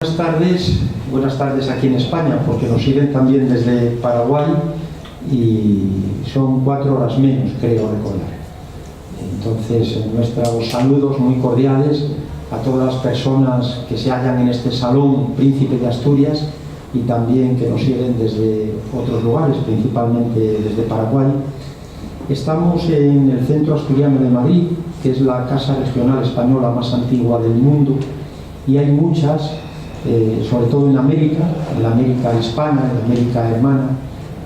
Buenas tardes aquí en España, porque nos siguen también desde Paraguay y son 4 horas menos, creo recordar. Entonces, nuestros saludos muy cordiales a todas las personas que se hallan en este Salón Príncipe de Asturias y también que nos siguen desde otros lugares, principalmente desde Paraguay. Estamos en el Centro Asturiano de Madrid, que es la casa regional española más antigua del mundo, y hay muchas, sobre todo en América, en la América hispana, en la América hermana,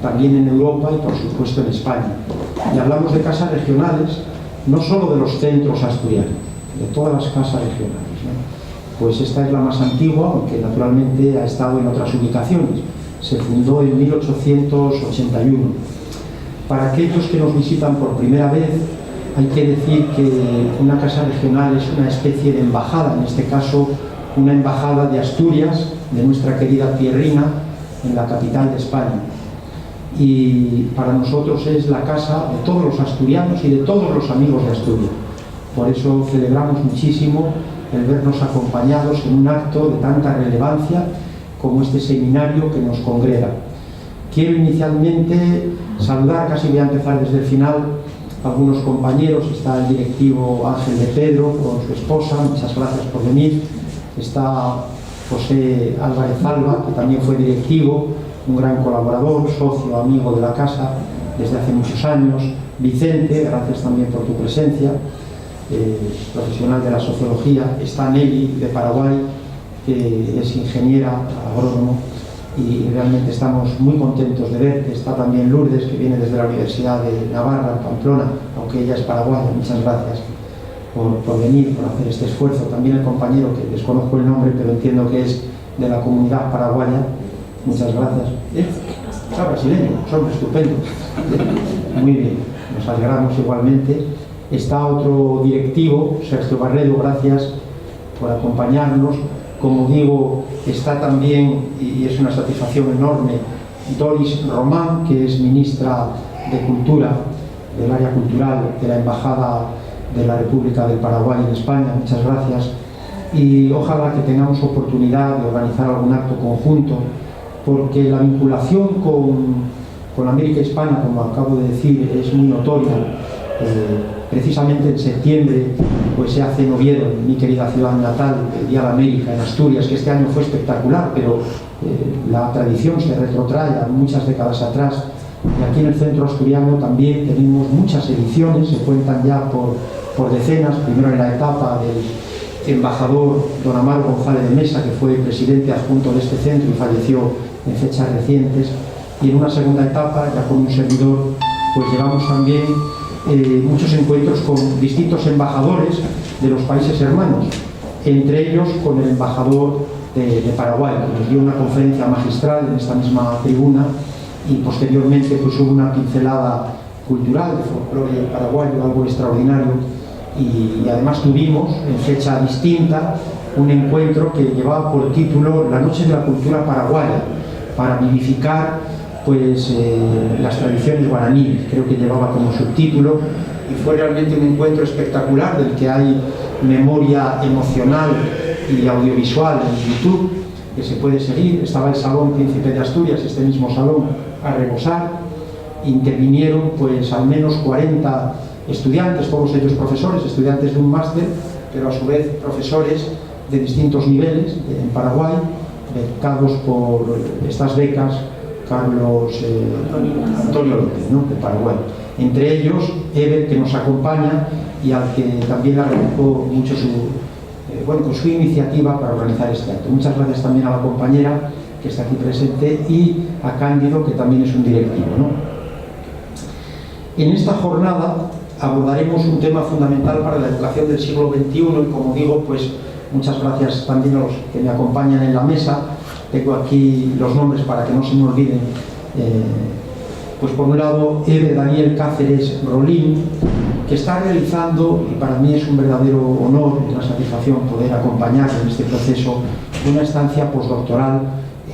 también en Europa y por supuesto en España. Y hablamos de casas regionales, no solo de los centros asturianos, de todas las casas regionales, ¿no? Pues esta es la más antigua, aunque naturalmente ha estado en otras ubicaciones. Se fundó en 1881. Para aquellos que nos visitan por primera vez, hay que decir que una casa regional es una especie de embajada, en este caso una embajada de Asturias, de nuestra querida tierrina, en la capital de España. Y para nosotros es la casa de todos los asturianos y de todos los amigos de Asturias. Por eso celebramos muchísimo el vernos acompañados en un acto de tanta relevancia como este seminario que nos congrega. Quiero inicialmente saludar, casi voy a empezar desde el final, a algunos compañeros. Está el directivo Ángel de Pedro con su esposa, muchas gracias por venir. Está José Álvarez Alba, que también fue directivo, un gran colaborador, socio, amigo de la casa desde hace muchos años. Vicente, gracias también por tu presencia, profesional de la sociología. Está Nelly de Paraguay, que es ingeniera, agrónomo, y realmente estamos muy contentos de verte. Está también Lourdes, que viene desde la Universidad de Navarra, Pamplona, aunque ella es paraguaya. Muchas gracias por venir, por hacer este esfuerzo. También el compañero, que desconozco el nombre, pero entiendo que es de la comunidad paraguaya. Muchas gracias. Está brasileño, son estupendo. Muy bien, nos alegramos igualmente. Está otro directivo, Sergio Barredo, gracias por acompañarnos. Como digo, está también, y es una satisfacción enorme, Doris Román, que es ministra de Cultura, del área cultural de la Embajada de la República del Paraguay en España. Muchas gracias. Y ojalá que tengamos oportunidad de organizar algún acto conjunto, porque la vinculación con América Hispana, como acabo de decir, es muy notoria. Precisamente en septiembre pues se hace en Oviedo, en mi querida ciudad natal, el Día de América en Asturias, que este año fue espectacular, pero la tradición se retrotrae a muchas décadas atrás. Y aquí en el Centro Asturiano también tenemos muchas ediciones, se cuentan ya por decenas. Primero en la etapa del embajador don Amaro González de Mesa, que fue presidente adjunto de este centro y falleció en fechas recientes, y en una segunda etapa, ya con un servidor, pues llevamos también muchos encuentros con distintos embajadores de los países hermanos, entre ellos con el embajador de Paraguay, que nos dio una conferencia magistral en esta misma tribuna, y posteriormente pues hubo una pincelada cultural de folclore paraguayo, algo extraordinario. Y además tuvimos, en fecha distinta, un encuentro que llevaba por título La Noche de la Cultura Paraguaya, para vivificar pues las tradiciones guaraníes. Creo que llevaba como subtítulo, y fue realmente un encuentro espectacular del que hay memoria emocional y audiovisual en YouTube, que se puede seguir. Estaba el Salón Príncipe de Asturias, este mismo salón, a rebosar. Intervinieron pues al menos 40 estudiantes, todos ellos profesores, estudiantes de un máster, pero a su vez profesores de distintos niveles en Paraguay, becados por estas becas Carlos Antonio López, ¿no?, de Paraguay. Entre ellos, Eber, que nos acompaña y al que también agradezco mucho su iniciativa para organizar este acto. Muchas gracias también a la compañera que está aquí presente y a Cándido, que también es un directivo, ¿no? En esta jornada abordaremos un tema fundamental para la educación del siglo XXI y, como digo, pues muchas gracias también a los que me acompañan en la mesa. Tengo aquí los nombres para que no se me olviden. Pues por un lado, Eve Daniel Cáceres Rolín, que está realizando, y para mí es un verdadero honor y una satisfacción poder acompañarle en este proceso, una estancia postdoctoral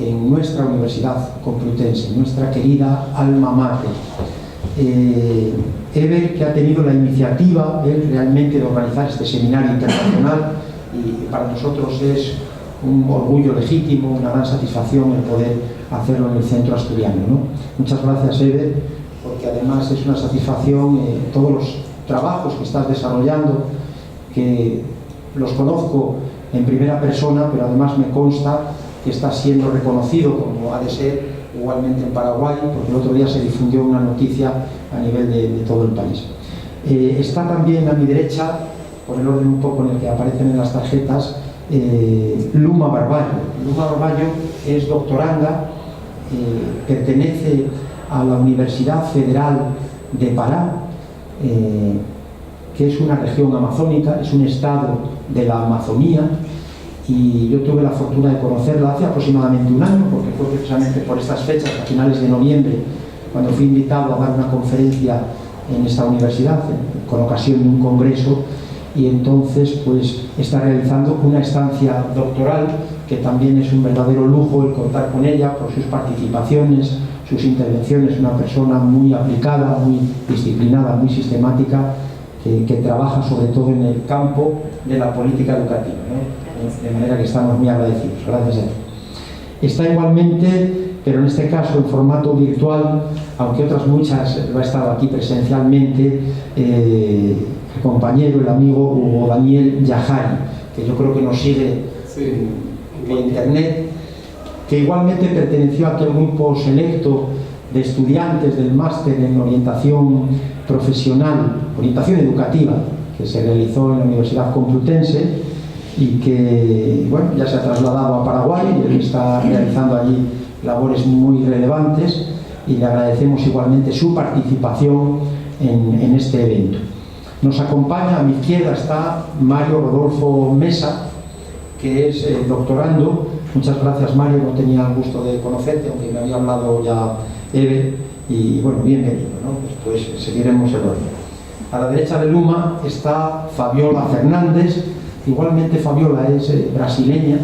en nuestra Universidad Complutense, nuestra querida alma mater. Eve, que ha tenido la iniciativa realmente de organizar este seminario internacional, y para nosotros es un orgullo legítimo, una gran satisfacción el poder hacerlo en el centro asturiano, ¿no? Muchas gracias, Eve, porque además es una satisfacción todos los trabajos que estás desarrollando, que los conozco en primera persona, pero además me consta que estás siendo reconocido, como ha de ser igualmente en Paraguay, porque el otro día se difundió una noticia a nivel de todo el país. Está también a mi derecha, por el orden un poco en el que aparecen en las tarjetas, Luma Barballo. Luma Barballo es doctoranda, pertenece a la Universidad Federal de Pará, que es una región amazónica, es un estado de la Amazonía, y yo tuve la fortuna de conocerla hace aproximadamente un año, porque fue precisamente por estas fechas, a finales de noviembre, cuando fui invitado a dar una conferencia en esta universidad, con ocasión de un congreso, y entonces pues está realizando una estancia doctoral, que también es un verdadero lujo el contar con ella por sus participaciones, sus intervenciones, una persona muy aplicada, muy disciplinada, muy sistemática, que trabaja sobre todo en el campo de la política educativa, ¿no? De manera que estamos muy agradecidos. Gracias a él. Está igualmente, pero en este caso en formato virtual, aunque otras muchas lo ha estado aquí presencialmente, el compañero, el amigo Hugo Daniel Yajari, que yo creo que nos sigue por internet, que igualmente perteneció a aquel grupo selecto de estudiantes del máster en orientación profesional, orientación educativa, que se realizó en la Universidad Complutense, y que bueno, ya se ha trasladado a Paraguay, y él está realizando allí labores muy relevantes, y le agradecemos igualmente su participación en este evento. Nos acompaña, a mi izquierda está Mario Rodolfo Mesa, que es doctorando. Muchas gracias, Mario, no tenía el gusto de conocerte, aunque me había hablado ya Eve, y bueno, bienvenido, ¿no? Después seguiremos el orden. A la derecha de Luma está Fabiola Fernández. Igualmente Fabiola es brasileña,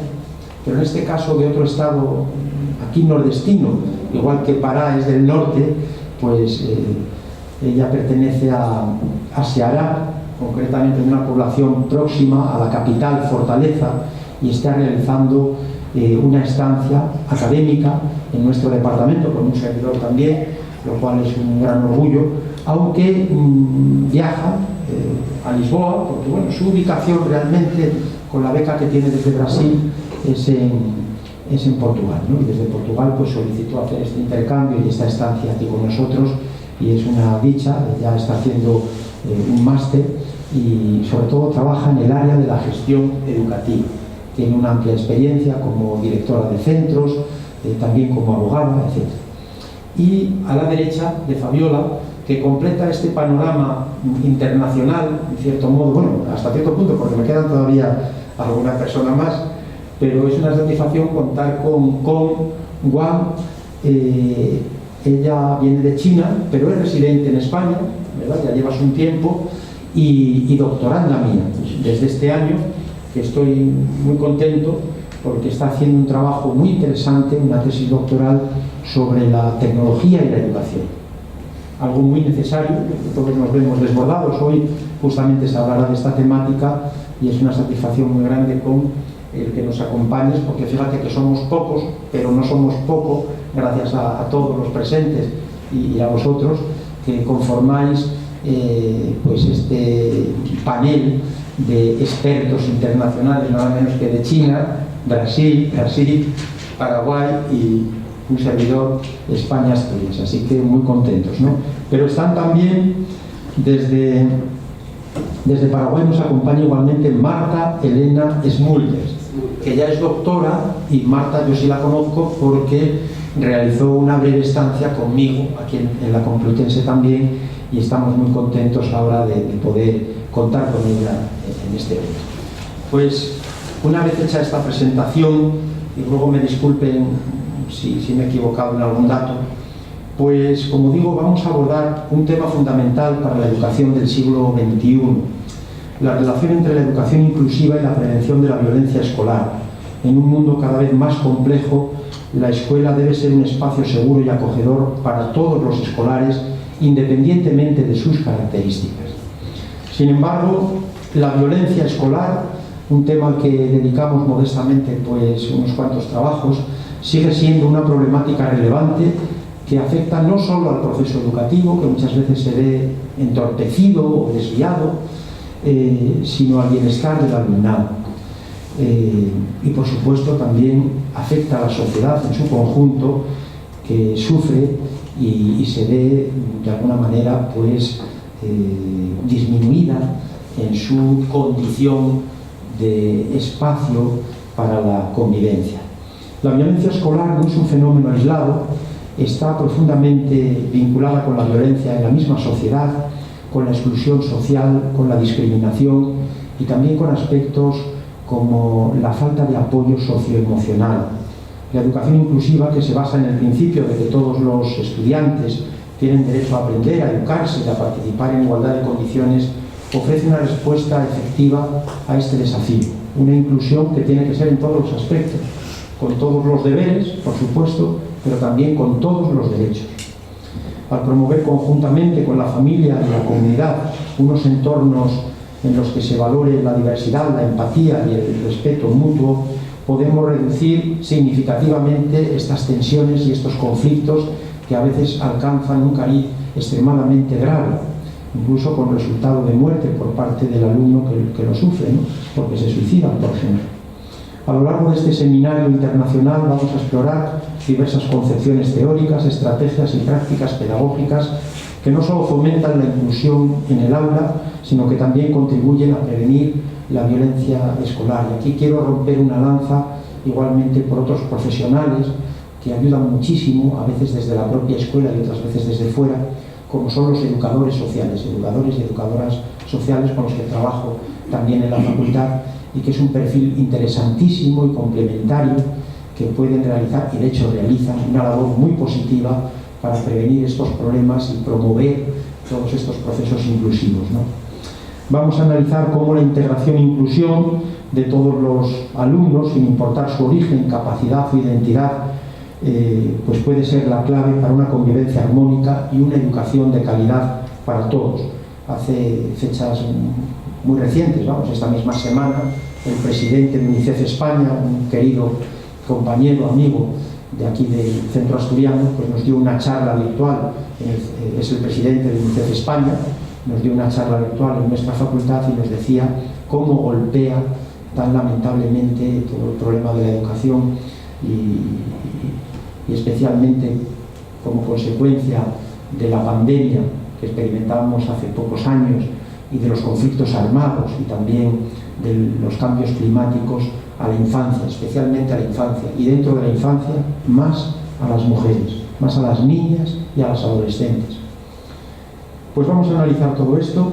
pero en este caso de otro estado aquí nordestino, igual que Pará es del norte, pues ella pertenece a Ceará, concretamente en una población próxima a la capital, Fortaleza, y está realizando una estancia académica en nuestro departamento, con un servidor también, lo cual es un gran orgullo, aunque viaja a Lisboa, porque bueno, su ubicación realmente, con la beca que tiene desde Brasil, es en Portugal, ¿no? Y desde Portugal pues solicitó hacer este intercambio y esta estancia aquí con nosotros, y es una dicha. Ya está haciendo un máster y sobre todo trabaja en el área de la gestión educativa. Tiene una amplia experiencia como directora de centros, también como abogada, etc. Y a la derecha de Fabiola, que completa este panorama internacional, en cierto modo, bueno, hasta cierto punto, porque me quedan todavía alguna persona más, pero es una satisfacción contar con Wang. Ella viene de China, pero es residente en España, ¿verdad? Ya llevas un tiempo, y doctoranda mía, desde este año, que estoy muy contento, porque está haciendo un trabajo muy interesante, una tesis doctoral sobre la tecnología y la educación. Algo muy necesario, todos nos vemos desbordados. Hoy justamente se hablará de esta temática, y es una satisfacción muy grande con el que nos acompañes, porque fíjate que somos pocos, pero no somos poco gracias a todos los presentes y a vosotros, que conformáis pues este panel de expertos internacionales, nada menos que de China, Brasil, Paraguay y un servidor, España, Asturias. Así que muy contentos, ¿no? Pero están también desde Paraguay, nos acompaña igualmente Marta Elena Smulders, que ya es doctora, y Marta yo sí la conozco porque realizó una breve estancia conmigo aquí en la Complutense también, y estamos muy contentos ahora de poder contar con ella en este evento. Pues una vez hecha esta presentación, y luego me disculpen si me he equivocado en algún dato, pues como digo, vamos a abordar un tema fundamental para la educación del siglo XXI, la relación entre la educación inclusiva y la prevención de la violencia escolar. En un mundo cada vez más complejo, la escuela debe ser un espacio seguro y acogedor para todos los escolares, independientemente de sus características. Sin embargo, la violencia escolar un tema al que dedicamos modestamente pues unos cuantos trabajos, sigue siendo una problemática relevante que afecta no solo al proceso educativo, que muchas veces se ve entorpecido o desviado, sino al bienestar del alumnado. Y por supuesto también afecta a la sociedad en su conjunto, que sufre y se ve de alguna manera pues disminuida en su condición de espacio para la convivencia. La violencia escolar no es un fenómeno aislado, está profundamente vinculada con la violencia en la misma sociedad, con la exclusión social, con la discriminación y también con aspectos como la falta de apoyo socioemocional. La educación inclusiva, que se basa en el principio de que todos los estudiantes tienen derecho a aprender, a educarse y a participar en igualdad de condiciones, ofrece una respuesta efectiva a este desafío. Una inclusión que tiene que ser en todos los aspectos, con todos los deberes, por supuesto, pero también con todos los derechos. Al promover conjuntamente con la familia y la comunidad unos entornos en los que se valore la diversidad, la empatía y el respeto mutuo, podemos reducir significativamente estas tensiones y estos conflictos que a veces alcanzan un cariz extremadamente grave, incluso con resultado de muerte por parte del alumno que lo sufre, ¿no? Porque se suicida, por ejemplo. A lo largo de este seminario internacional vamos a explorar diversas concepciones teóricas, estrategias y prácticas pedagógicas que no solo fomentan la inclusión en el aula, sino que también contribuyen a prevenir la violencia escolar. Y aquí quiero romper una lanza igualmente por otros profesionales que ayudan muchísimo, a veces desde la propia escuela y otras veces desde fuera, como son los educadores sociales, educadores y educadoras sociales con los que trabajo también en la facultad, y que es un perfil interesantísimo y complementario que pueden realizar, y de hecho realizan, una labor muy positiva para prevenir estos problemas y promover todos estos procesos inclusivos, ¿no? Vamos a analizar cómo la integración e inclusión de todos los alumnos, sin importar su origen, capacidad o identidad, pues puede ser la clave para una convivencia armónica y una educación de calidad para todos. Hace fechas muy recientes, vamos, esta misma semana, el presidente de UNICEF España, un querido compañero, amigo de aquí del Centro Asturiano, pues nos dio una charla virtual, es el presidente de UNICEF España, nos dio una charla virtual en nuestra facultad y nos decía cómo golpea tan lamentablemente todo el problema de la educación y especialmente como consecuencia de la pandemia que experimentábamos hace pocos años y de los conflictos armados y también de los cambios climáticos, a la infancia, especialmente a la infancia, y dentro de la infancia más a las mujeres, más a las niñas y a las adolescentes. Pues vamos a analizar todo esto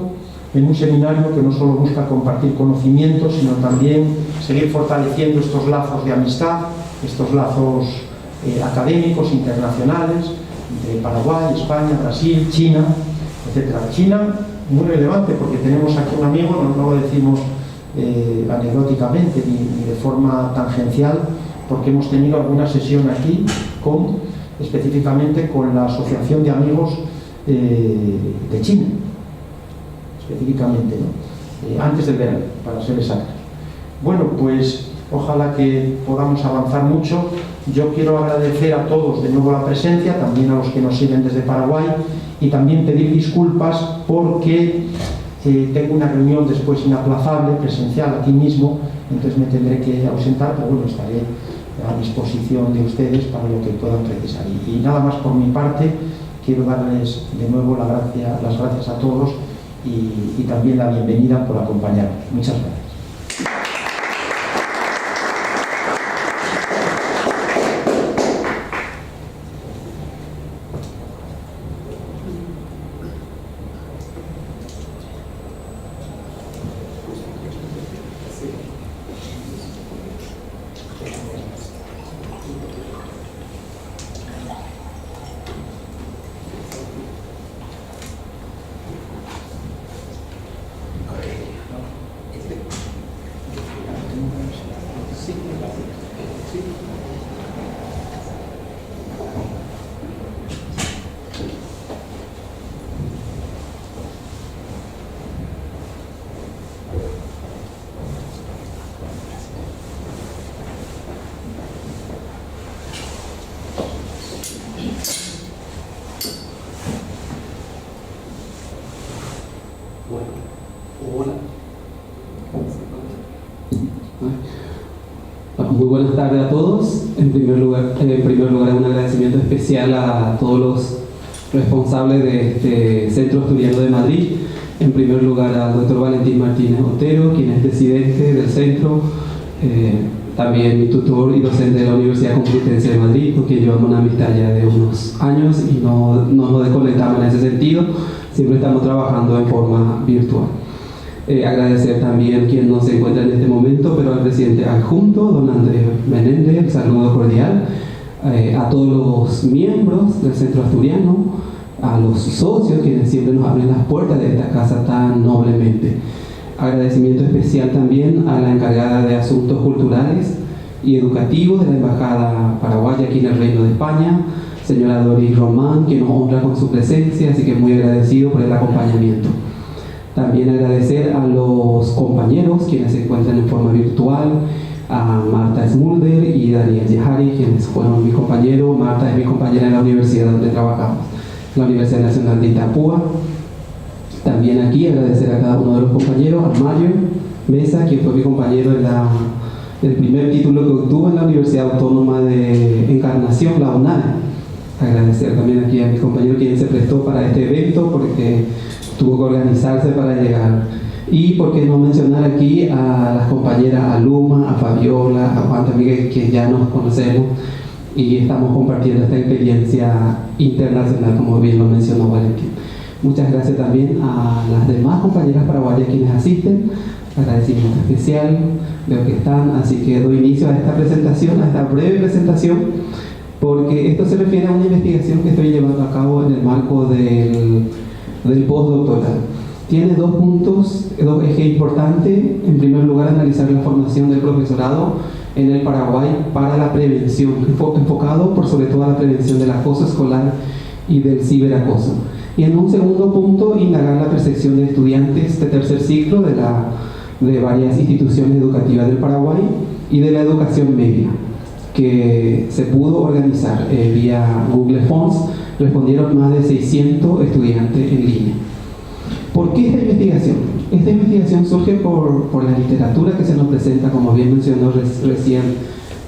en un seminario que no solo busca compartir conocimientos, sino también seguir fortaleciendo estos lazos de amistad, estos lazos académicos internacionales entre Paraguay, España, Brasil, China, etc. China, muy relevante porque tenemos aquí un amigo, no lo decimos anecdóticamente ni de forma tangencial, porque hemos tenido alguna sesión aquí específicamente con la Asociación de Amigos de China, específicamente, ¿no? Antes del verano, para ser exactos. Bueno, pues ojalá que podamos avanzar mucho. Yo quiero agradecer a todos de nuevo la presencia, también a los que nos siguen desde Paraguay, y también pedir disculpas porque tengo una reunión después inaplazable, presencial, aquí mismo, entonces me tendré que ausentar, pero bueno, estaré a disposición de ustedes para lo que puedan precisar. Y nada más por mi parte, quiero darles de nuevo las gracias a todos y también la bienvenida por acompañarnos. Muchas gracias. Muy buenas tardes a todos. En primer lugar, un agradecimiento especial a todos los responsables de este Centro Asturiano de Madrid. En primer lugar al doctor Valentín Martínez Otero, quien es presidente del centro, también mi tutor y docente de la Universidad Complutense de Madrid, con quien llevamos una amistad ya de unos años y no nos desconectamos en ese sentido, siempre estamos trabajando en forma virtual. Agradecer también quien no se encuentra en este momento, pero al presidente adjunto, don Andrés Menéndez, saludo cordial, a todos los miembros del Centro Asturiano, a los socios quienes siempre nos abren las puertas de esta casa tan noblemente. Agradecimiento especial también a la encargada de Asuntos Culturales y Educativos de la Embajada Paraguaya aquí en el Reino de España, señora Doris Román, que nos honra con su presencia, así que muy agradecido por el acompañamiento. También agradecer a los compañeros quienes se encuentran en forma virtual, a Marta Smulder y Daniel Yehari, quienes fueron mis compañeros. Marta es mi compañera en la universidad donde trabajamos, la Universidad Nacional de Itapúa. También aquí agradecer a cada uno de los compañeros, a Mario Mesa, quien fue mi compañero en el primer título que obtuvo en la Universidad Autónoma de Encarnación, la UNAD. Agradecer también aquí a mi compañero quien se prestó para este evento, porque tuvo que organizarse para llegar. Y por qué no mencionar aquí a las compañeras Aluma, a Fabiola, a Juan Miguel, que ya nos conocemos y estamos compartiendo esta experiencia internacional, como bien lo mencionó Valentín. Muchas gracias también a las demás compañeras paraguayas quienes asisten. Agradecimiento especial, veo que están, así que doy inicio a esta presentación, a esta breve presentación, porque esto se refiere a una investigación que estoy llevando a cabo en el marco del postdoctoral. Tiene dos puntos, dos ejes importantes. En primer lugar, analizar la formación del profesorado en el Paraguay para la prevención, enfocado por sobre todo a la prevención del acoso escolar y del ciberacoso. Y en un segundo punto, indagar la percepción de estudiantes de tercer ciclo de varias instituciones educativas del Paraguay y de la educación media, que se pudo organizar vía Google Forms. Respondieron más de 600 estudiantes en línea. ¿Por qué esta investigación? Esta investigación surge por la literatura que se nos presenta, como bien mencionó recién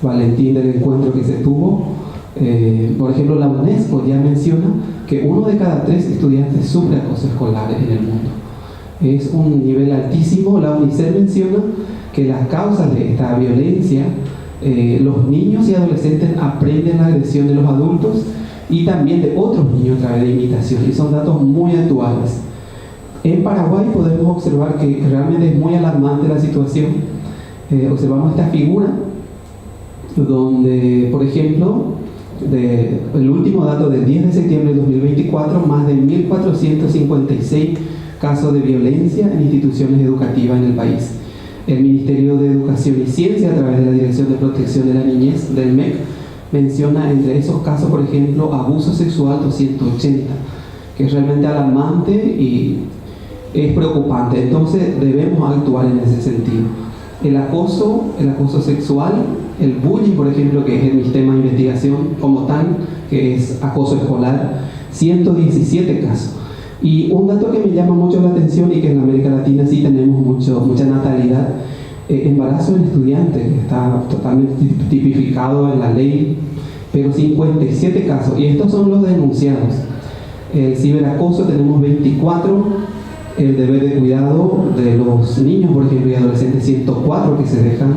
Valentín, del encuentro que se tuvo. Por ejemplo, la UNESCO ya menciona que 1 de cada 3 estudiantes sufre acoso escolar en el mundo. Es un nivel altísimo. La UNICEF menciona que las causas de esta violencia, los niños y adolescentes aprenden la agresión de los adultos y también de otros niños a través de imitación, y son datos muy actuales. En Paraguay podemos observar que realmente es muy alarmante la situación. Observamos esta figura donde, por ejemplo, el último dato del 10 de septiembre de 2024, más de 1.456 casos de violencia en instituciones educativas en el país. El Ministerio de Educación y Ciencia, a través de la Dirección de Protección de la Niñez del MEC, menciona entre esos casos, por ejemplo, abuso sexual 280, que es realmente alarmante y es preocupante. Entonces debemos actuar en ese sentido. El acoso sexual, el bullying, por ejemplo, que es el tema de investigación como tal, que es acoso escolar, 117 casos. Y un dato que me llama mucho la atención, y que en América Latina sí tenemos mucha natalidad, embarazo en estudiantes, que está totalmente tipificado en la ley, pero 57 casos, y estos son los denunciados. El ciberacoso tenemos 24, el deber de cuidado de los niños, por ejemplo, y adolescentes, 104 que se dejan,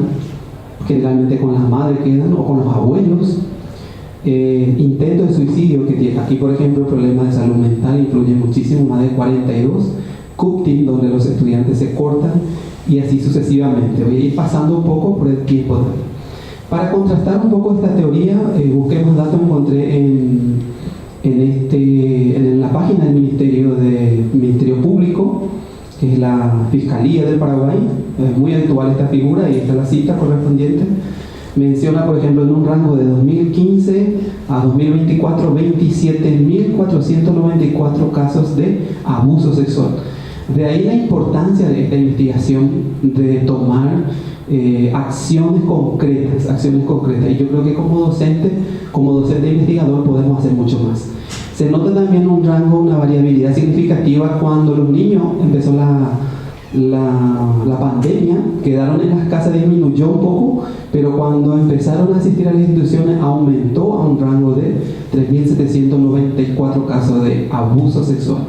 generalmente con las madres quedan, o con los abuelos. Intento de suicidio, que tiene aquí, por ejemplo, el problema de salud mental influye muchísimo, más de 42. Cutting, donde los estudiantes se cortan, y así sucesivamente. Voy a ir pasando un poco por el tiempo. Para contrastar un poco esta teoría, busquemos datos. Encontré en la página del Ministerio Público, que es la Fiscalía del Paraguay. Es muy actual esta figura, y esta es la cita correspondiente. Menciona, por ejemplo, en un rango de 2015 a 2024, 27.494 casos de abuso sexual. De ahí la importancia de esta investigación, de tomar acciones concretas. Y yo creo que como docente investigador, podemos hacer mucho más. Se nota también un rango, una variabilidad significativa cuando los niños empezó la pandemia, quedaron en las casas, disminuyó un poco, pero cuando empezaron a asistir a las instituciones aumentó a un rango de 3.794 casos de abuso sexual.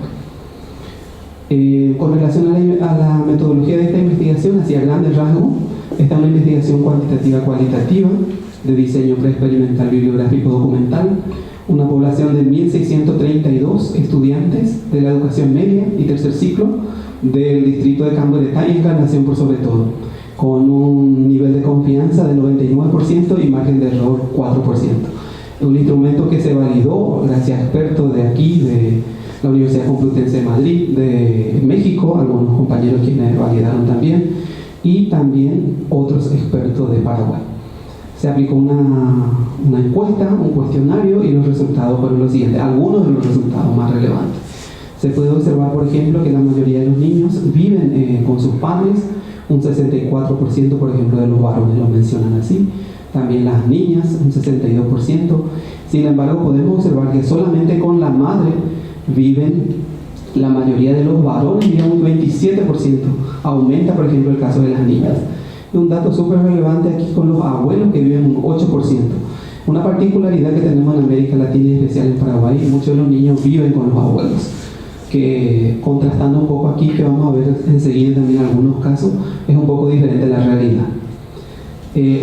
Con relación a la metodología de esta investigación, hacia grandes rasgos, esta es una investigación cuantitativa-cualitativa de diseño preexperimental bibliográfico documental, una población de 1.632 estudiantes de la educación media y tercer ciclo del distrito de Camboretá y Encarnación por sobre todo, con un nivel de confianza del 99% y margen de error 4%. Un instrumento que se validó gracias a expertos de aquí, de la Universidad Complutense de Madrid, de México, algunos compañeros quienes validaron también, y también otros expertos de Paraguay. Se aplicó una encuesta, un cuestionario, y los resultados fueron los siguientes, algunos de los resultados más relevantes. Se puede observar, por ejemplo, que la mayoría de los niños viven con sus padres, un 64%, por ejemplo, de los varones lo mencionan así, también las niñas, un 62%. Sin embargo, podemos observar que solamente con la madre viven la mayoría de los varones, viven un 27%, aumenta, por ejemplo, el caso de las niñas. Y un dato súper relevante aquí con los abuelos, que viven un 8%. Una particularidad que tenemos en América Latina y en especial en Paraguay, muchos de los niños viven con los abuelos, que contrastando un poco aquí, que vamos a ver enseguida también algunos casos, es un poco diferente la realidad.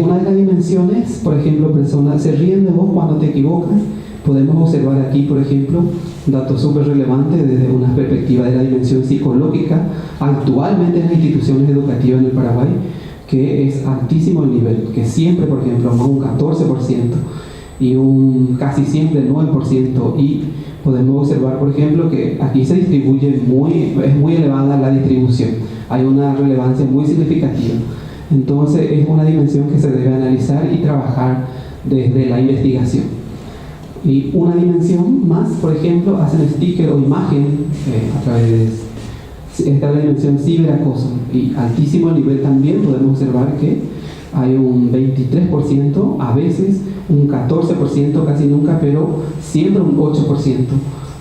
Una de las dimensiones, por ejemplo, personas se ríen de vos cuando te equivocas. Podemos observar aquí, por ejemplo, datos súper relevantes desde una perspectiva de la dimensión psicológica actualmente en las instituciones educativas en el Paraguay, que es altísimo el nivel, que siempre, por ejemplo, un 14% y un casi siempre 9%, y podemos observar, por ejemplo, que aquí se distribuye es muy elevada la distribución, hay una relevancia muy significativa. Entonces es una dimensión que se debe analizar y trabajar desde la investigación. Y una dimensión más, por ejemplo, hacen sticker o imagen a través de esta es la dimensión ciberacoso, y altísimo nivel también podemos observar que hay un 23%, a veces un 14%, casi nunca, pero siempre un 8%,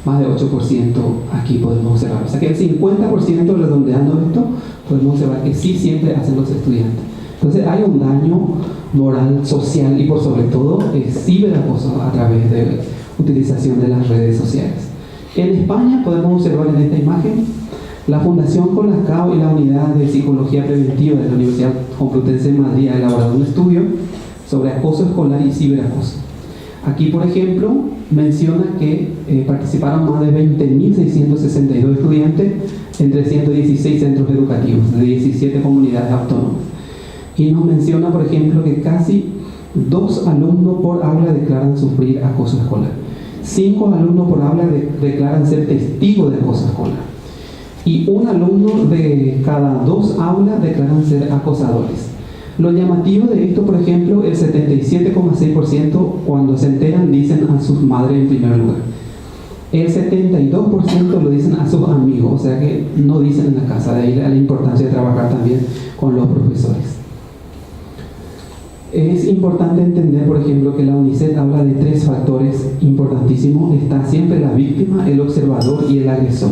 más de 8% aquí podemos observar. O sea que el 50%, redondeando esto, podemos observar que sí siempre hacen los estudiantes. Entonces hay un daño moral, social y por sobre todo ciberacoso a través de utilización de las redes sociales. En España podemos observar en esta imagen la Fundación Colacao y la Unidad de Psicología Preventiva de la Universidad Complutense de Madrid ha elaborado un estudio sobre acoso escolar y ciberacoso. Aquí, por ejemplo, menciona que participaron más de 20.662 estudiantes en 316 centros educativos de 17 comunidades autónomas. Y nos menciona, por ejemplo, que casi 2 alumnos por aula declaran sufrir acoso escolar. 5 alumnos por aula declaran ser testigos de acoso escolar. Y un alumno de cada 2 aulas declaran ser acosadores. Lo llamativo de esto, por ejemplo, el 77,6% cuando se enteran dicen a sus madres en primer lugar. El 72% lo dicen a sus amigos, o sea que no dicen en la casa. De ahí la importancia de trabajar también con los profesores. Es importante entender, por ejemplo, que la UNICEF habla de 3 factores importantísimos. Está siempre la víctima, el observador y el agresor.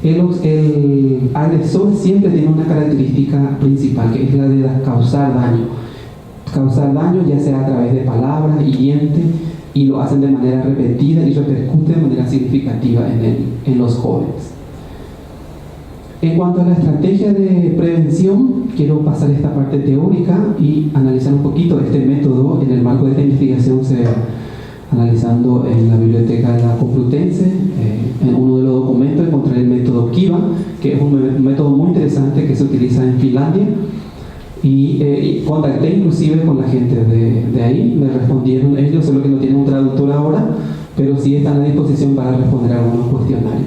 El agresor siempre tiene una característica principal, que es la de causar daño. Causar daño ya sea a través de palabras, hirientes, y lo hacen de manera repetida y repercute de manera significativa en los jóvenes. En cuanto a la estrategia de prevención, quiero pasar esta parte teórica y analizar un poquito este método. En el marco de esta investigación analizando en la biblioteca de la Complutense, en uno de los documentos encontré el método Kiva, que es un método muy interesante que se utiliza en Finlandia, y contacté inclusive con la gente de ahí. Me respondieron ellos, solo que no tienen un traductor ahora, pero sí están a disposición para responder a algunos cuestionarios.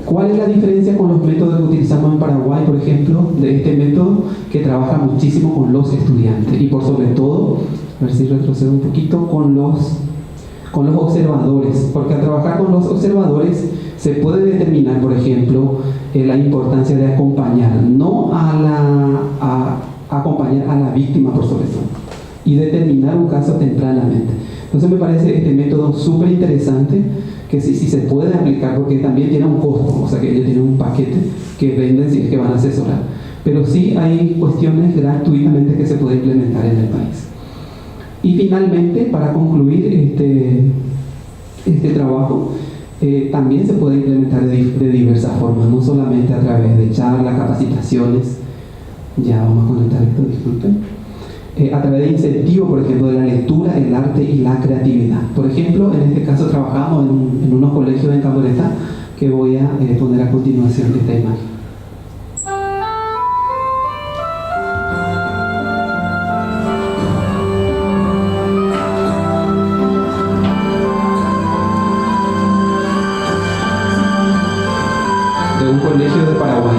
¿Cuál es la diferencia con los métodos que utilizamos en Paraguay, por ejemplo, de este método que trabaja muchísimo con los estudiantes y por sobre todo, a ver si retrocedo un poquito, con los observadores? Porque al trabajar con los observadores se puede determinar, por ejemplo, la importancia de acompañar, no a acompañar a la víctima por sobre todo, y determinar un caso tempranamente. Entonces me parece este método súper interesante, que sí se puede aplicar porque también tiene un costo, o sea que ellos tienen un paquete que venden si es que van a asesorar. pero sí hay cuestiones gratuitamente que se pueden implementar en el país. Y finalmente, para concluir este trabajo, también se puede implementar de diversas formas, no solamente a través de charlas, capacitaciones, ya vamos a conectar esto, disculpen, a través de incentivos, por ejemplo, de la lectura, el arte y la creatividad. Por ejemplo, en este caso trabajamos en unos colegios en Camoresta que voy a poner a continuación de esta imagen. De un colegio de Paraguay.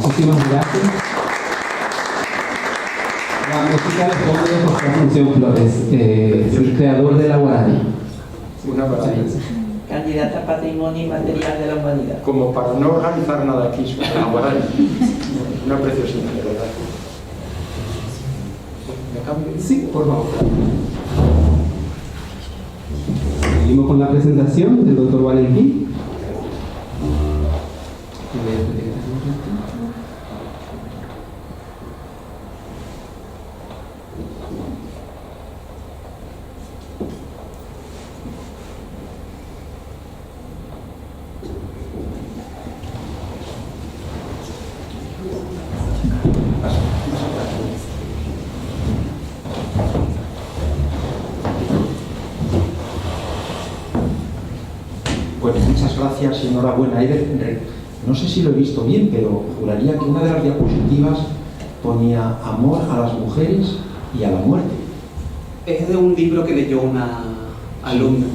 Muchísimas gracias. La música de fondo de José Asunción Flores, el creador de la guaraní. Una maravilla. Candidata a Patrimonio Inmaterial de la Humanidad. Como para no organizar nada aquí sobre la guaraní. Una preciosidad, de verdad. ¿Me cambio? Sí, por favor. Seguimos con la presentación del doctor Valentín. Bueno, muchas gracias y enhorabuena. No sé si lo he visto bien, pero juraría que una de las diapositivas ponía amor a las mujeres y a la muerte. Es de un libro que leyó una alumna.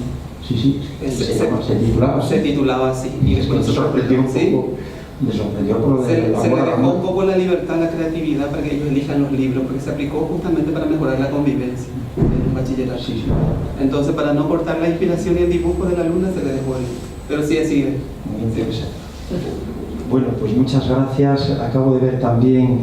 Sí. Se titulaba así. Y después me sorprendió un ¿sí? poco. Me sorprendió por lo de Se le amor a la dejó muerte. un poco la libertad, la creatividad para que ellos elijan los libros, porque se aplicó justamente para mejorar la convivencia en un bachillerato. Sí. Entonces, para no cortar la inspiración y el dibujo de la alumna, se le dejó el... Pero sí, sigue. Muy interesante. Bueno, pues muchas gracias. Acabo de ver también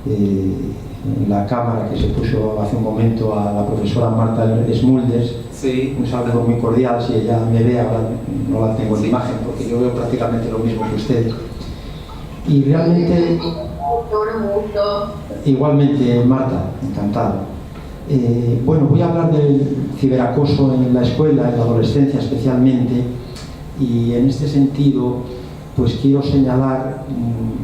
en la cámara que se puso hace un momento a la profesora Marta Smulders. Sí. Un saludo muy cordial. Si ella me ve, ahora no la tengo en imagen porque yo veo prácticamente lo mismo que usted. Y realmente, igualmente, Marta, encantado. Bueno, voy a hablar del ciberacoso en la escuela, en la adolescencia especialmente, y en este sentido, pues quiero señalar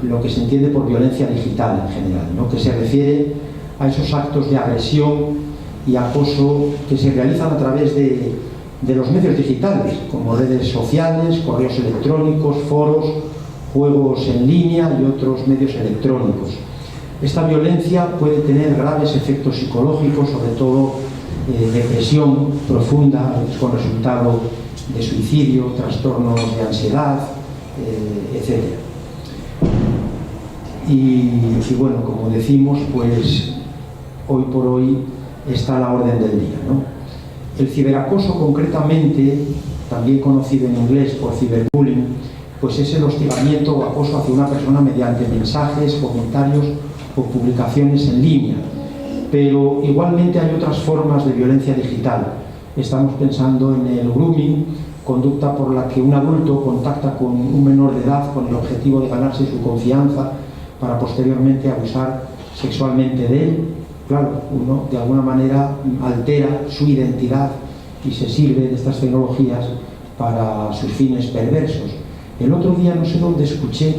lo que se entiende por violencia digital en general, ¿no? Que se refiere a esos actos de agresión y acoso que se realizan a través de los medios digitales, como redes sociales, correos electrónicos, foros, juegos en línea y otros medios electrónicos. Esta violencia puede tener graves efectos psicológicos, sobre todo depresión profunda con resultado de suicidio, trastornos de ansiedad, etc. Y bueno, como decimos, pues hoy por hoy está a la orden del día, ¿no? El ciberacoso, concretamente, también conocido en inglés por ciberbullying, pues es el hostigamiento o acoso hacia una persona mediante mensajes, comentarios o publicaciones en línea. Pero igualmente hay otras formas de violencia digital. Estamos pensando en el grooming, conducta por la que un adulto contacta con un menor de edad con el objetivo de ganarse su confianza para posteriormente abusar sexualmente de él. Claro, uno de alguna manera altera su identidad y se sirve de estas tecnologías para sus fines perversos. El otro día no sé dónde escuché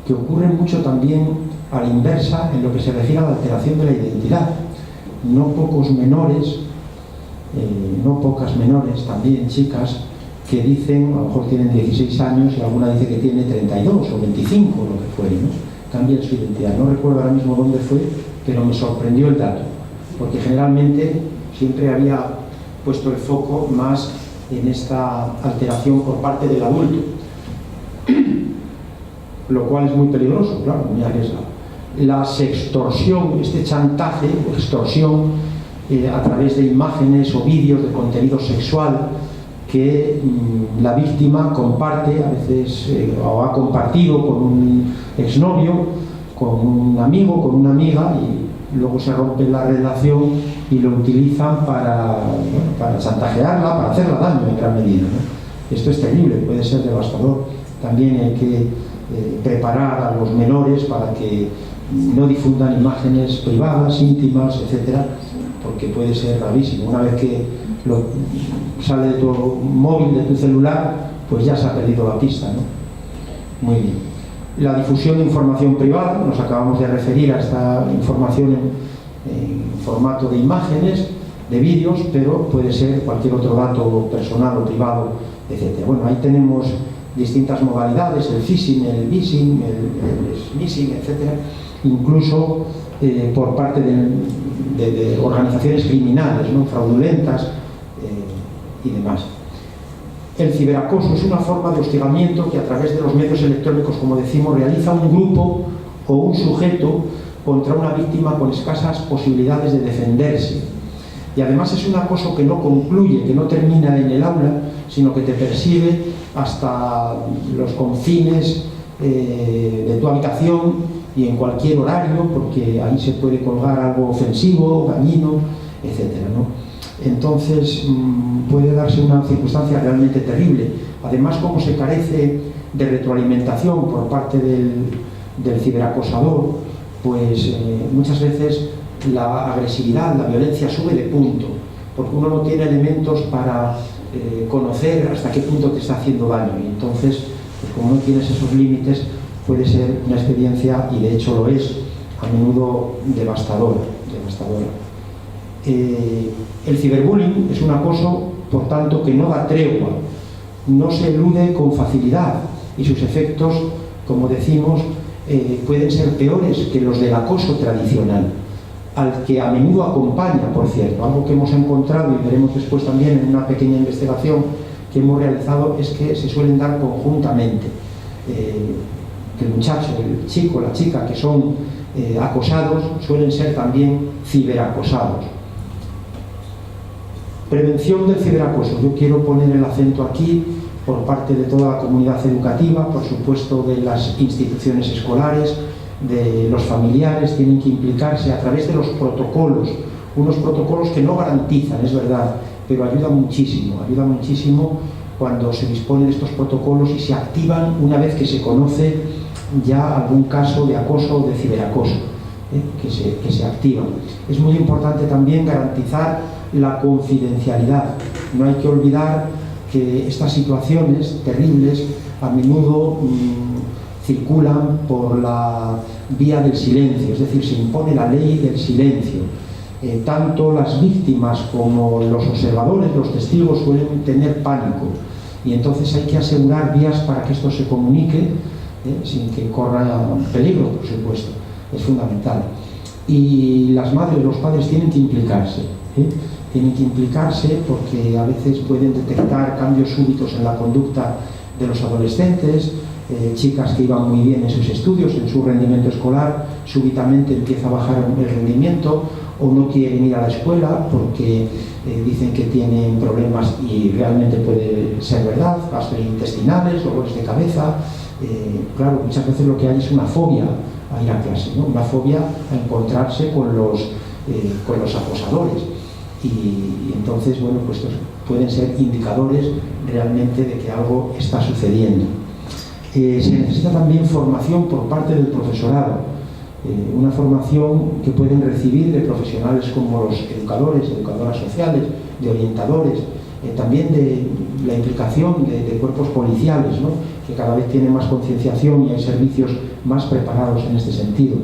que ocurre mucho también a la inversa en lo que se refiere a la alteración de la identidad. No pocos menores, no pocas menores, también chicas, que dicen, a lo mejor tienen 16 años y alguna dice que tiene 32 o 25, lo que fuere, ¿no? Cambian su identidad. No recuerdo ahora mismo dónde fue, pero me sorprendió el dato, porque generalmente siempre había puesto el foco más en esta alteración por parte del adulto, lo cual es muy peligroso, claro, muy arriesgado. La sextorsión, este chantaje o extorsión a través de imágenes o vídeos de contenido sexual que la víctima comparte, a veces o ha compartido con un exnovio, con un amigo, con una amiga, y luego se rompe la relación y lo utilizan para chantajearla, para hacerla daño en gran medida, ¿no? Esto es terrible, puede ser devastador. También hay que preparar a los menores para que no difundan imágenes privadas, íntimas, etcétera, porque puede ser gravísimo. Una vez que sale de tu móvil, de tu celular, pues ya se ha perdido la pista, ¿no? Muy bien. La difusión de información privada, nos acabamos de referir a esta información en formato de imágenes, de vídeos, pero puede ser cualquier otro dato personal o privado, etcétera. Bueno, ahí tenemos distintas modalidades, el phishing, el vishing, el smishing, etcétera, incluso por parte de organizaciones criminales, ¿no? Fraudulentas y demás. El ciberacoso es una forma de hostigamiento que a través de los medios electrónicos, como decimos, realiza un grupo o un sujeto contra una víctima con escasas posibilidades de defenderse. Y además es un acoso que no concluye, que no termina en el aula, sino que te persigue hasta los confines de tu habitación y en cualquier horario, porque ahí se puede colgar algo ofensivo, dañino, etcétera, ¿no? Entonces puede darse una circunstancia realmente terrible. Además, como se carece de retroalimentación por parte del ciberacosador, pues muchas veces la agresividad, la violencia sube de punto, porque uno no tiene elementos para conocer hasta qué punto te está haciendo daño, y entonces, pues como no tienes esos límites, puede ser una experiencia, y de hecho lo es, a menudo devastadora. El ciberbullying es un acoso, por tanto, que no da tregua, no se elude con facilidad, y sus efectos, como decimos, pueden ser peores que los del acoso tradicional, al que a menudo acompaña, por cierto. Algo que hemos encontrado y veremos después también en una pequeña investigación que hemos realizado es que se suelen dar conjuntamente. El muchacho, el chico, la chica que son acosados suelen ser también ciberacosados. Prevención del ciberacoso. Yo quiero poner el acento aquí por parte de toda la comunidad educativa, por supuesto de las instituciones escolares, de los familiares. Tienen que implicarse a través de los protocolos, unos protocolos que no garantizan, es verdad, pero ayudan muchísimo cuando se dispone de estos protocolos y se activan una vez que se conoce ya algún caso de acoso o de ciberacoso, que se activan. Es muy importante también garantizar la confidencialidad. No hay que olvidar que estas situaciones terribles a menudo circulan por la vía del silencio, es decir, se impone la ley del silencio. Tanto las víctimas como los observadores, los testigos, suelen tener pánico, y entonces hay que asegurar vías para que esto se comunique sin que corra peligro, por supuesto. Es fundamental. Y las madres, los padres tienen que implicarse, tienen que implicarse porque a veces pueden detectar cambios súbitos en la conducta de los adolescentes. Chicas que iban muy bien en sus estudios, en su rendimiento escolar, súbitamente empieza a bajar el rendimiento, o no quieren ir a la escuela porque dicen que tienen problemas, y realmente puede ser verdad, gastrointestinales, dolores de cabeza. Claro, muchas veces lo que hay es una fobia a ir a clase, ¿no? Una fobia a encontrarse con los con los acosadores. Y entonces, bueno, pues estos pueden ser indicadores realmente de que algo está sucediendo. Se necesita también formación por parte del profesorado, una formación que pueden recibir de profesionales como los educadores, educadoras sociales, de orientadores, también de la implicación de cuerpos policiales, ¿no?, que cada vez tienen más concienciación y hay servicios más preparados en este sentido,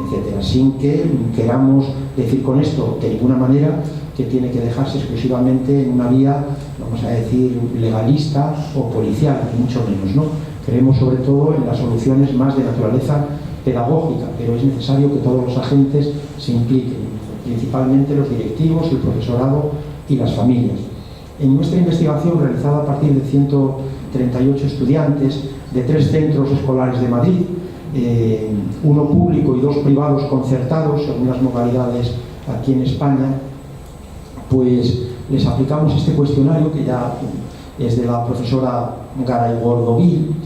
etcétera. Sin que queramos decir con esto de ninguna manera que tiene que dejarse exclusivamente en una vía, vamos a decir, legalista o policial, ni mucho menos, ¿no? Creemos sobre todo en las soluciones más de naturaleza pedagógica, pero es necesario que todos los agentes se impliquen, principalmente los directivos, el profesorado y las familias. En nuestra investigación, realizada a partir de 138 estudiantes de 3 centros escolares de Madrid, uno público y 2 privados concertados, según las modalidades aquí en España, pues les aplicamos este cuestionario que ya es de la profesora Garay Gordovil,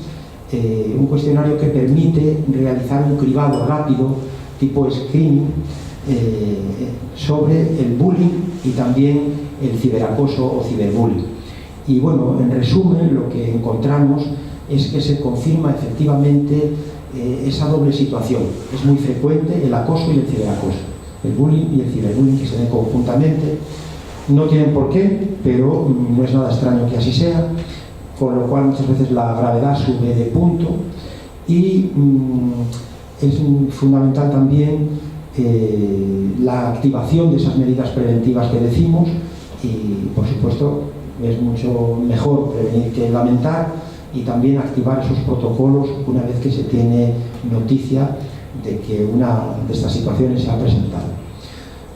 un cuestionario que permite realizar un cribado rápido, tipo screening, sobre el bullying y también el ciberacoso o ciberbullying. Y bueno, en resumen, lo que encontramos es que se confirma efectivamente esa doble situación. Es muy frecuente el acoso y el ciberacoso, el bullying y el ciberbullying, que se ven conjuntamente. No tienen por qué, pero no es nada extraño que así sea, con lo cual muchas veces la gravedad sube de punto y es fundamental también la activación de esas medidas preventivas que decimos y, por supuesto, es mucho mejor prevenir que lamentar y también activar esos protocolos una vez que se tiene noticia de que una de estas situaciones se ha presentado.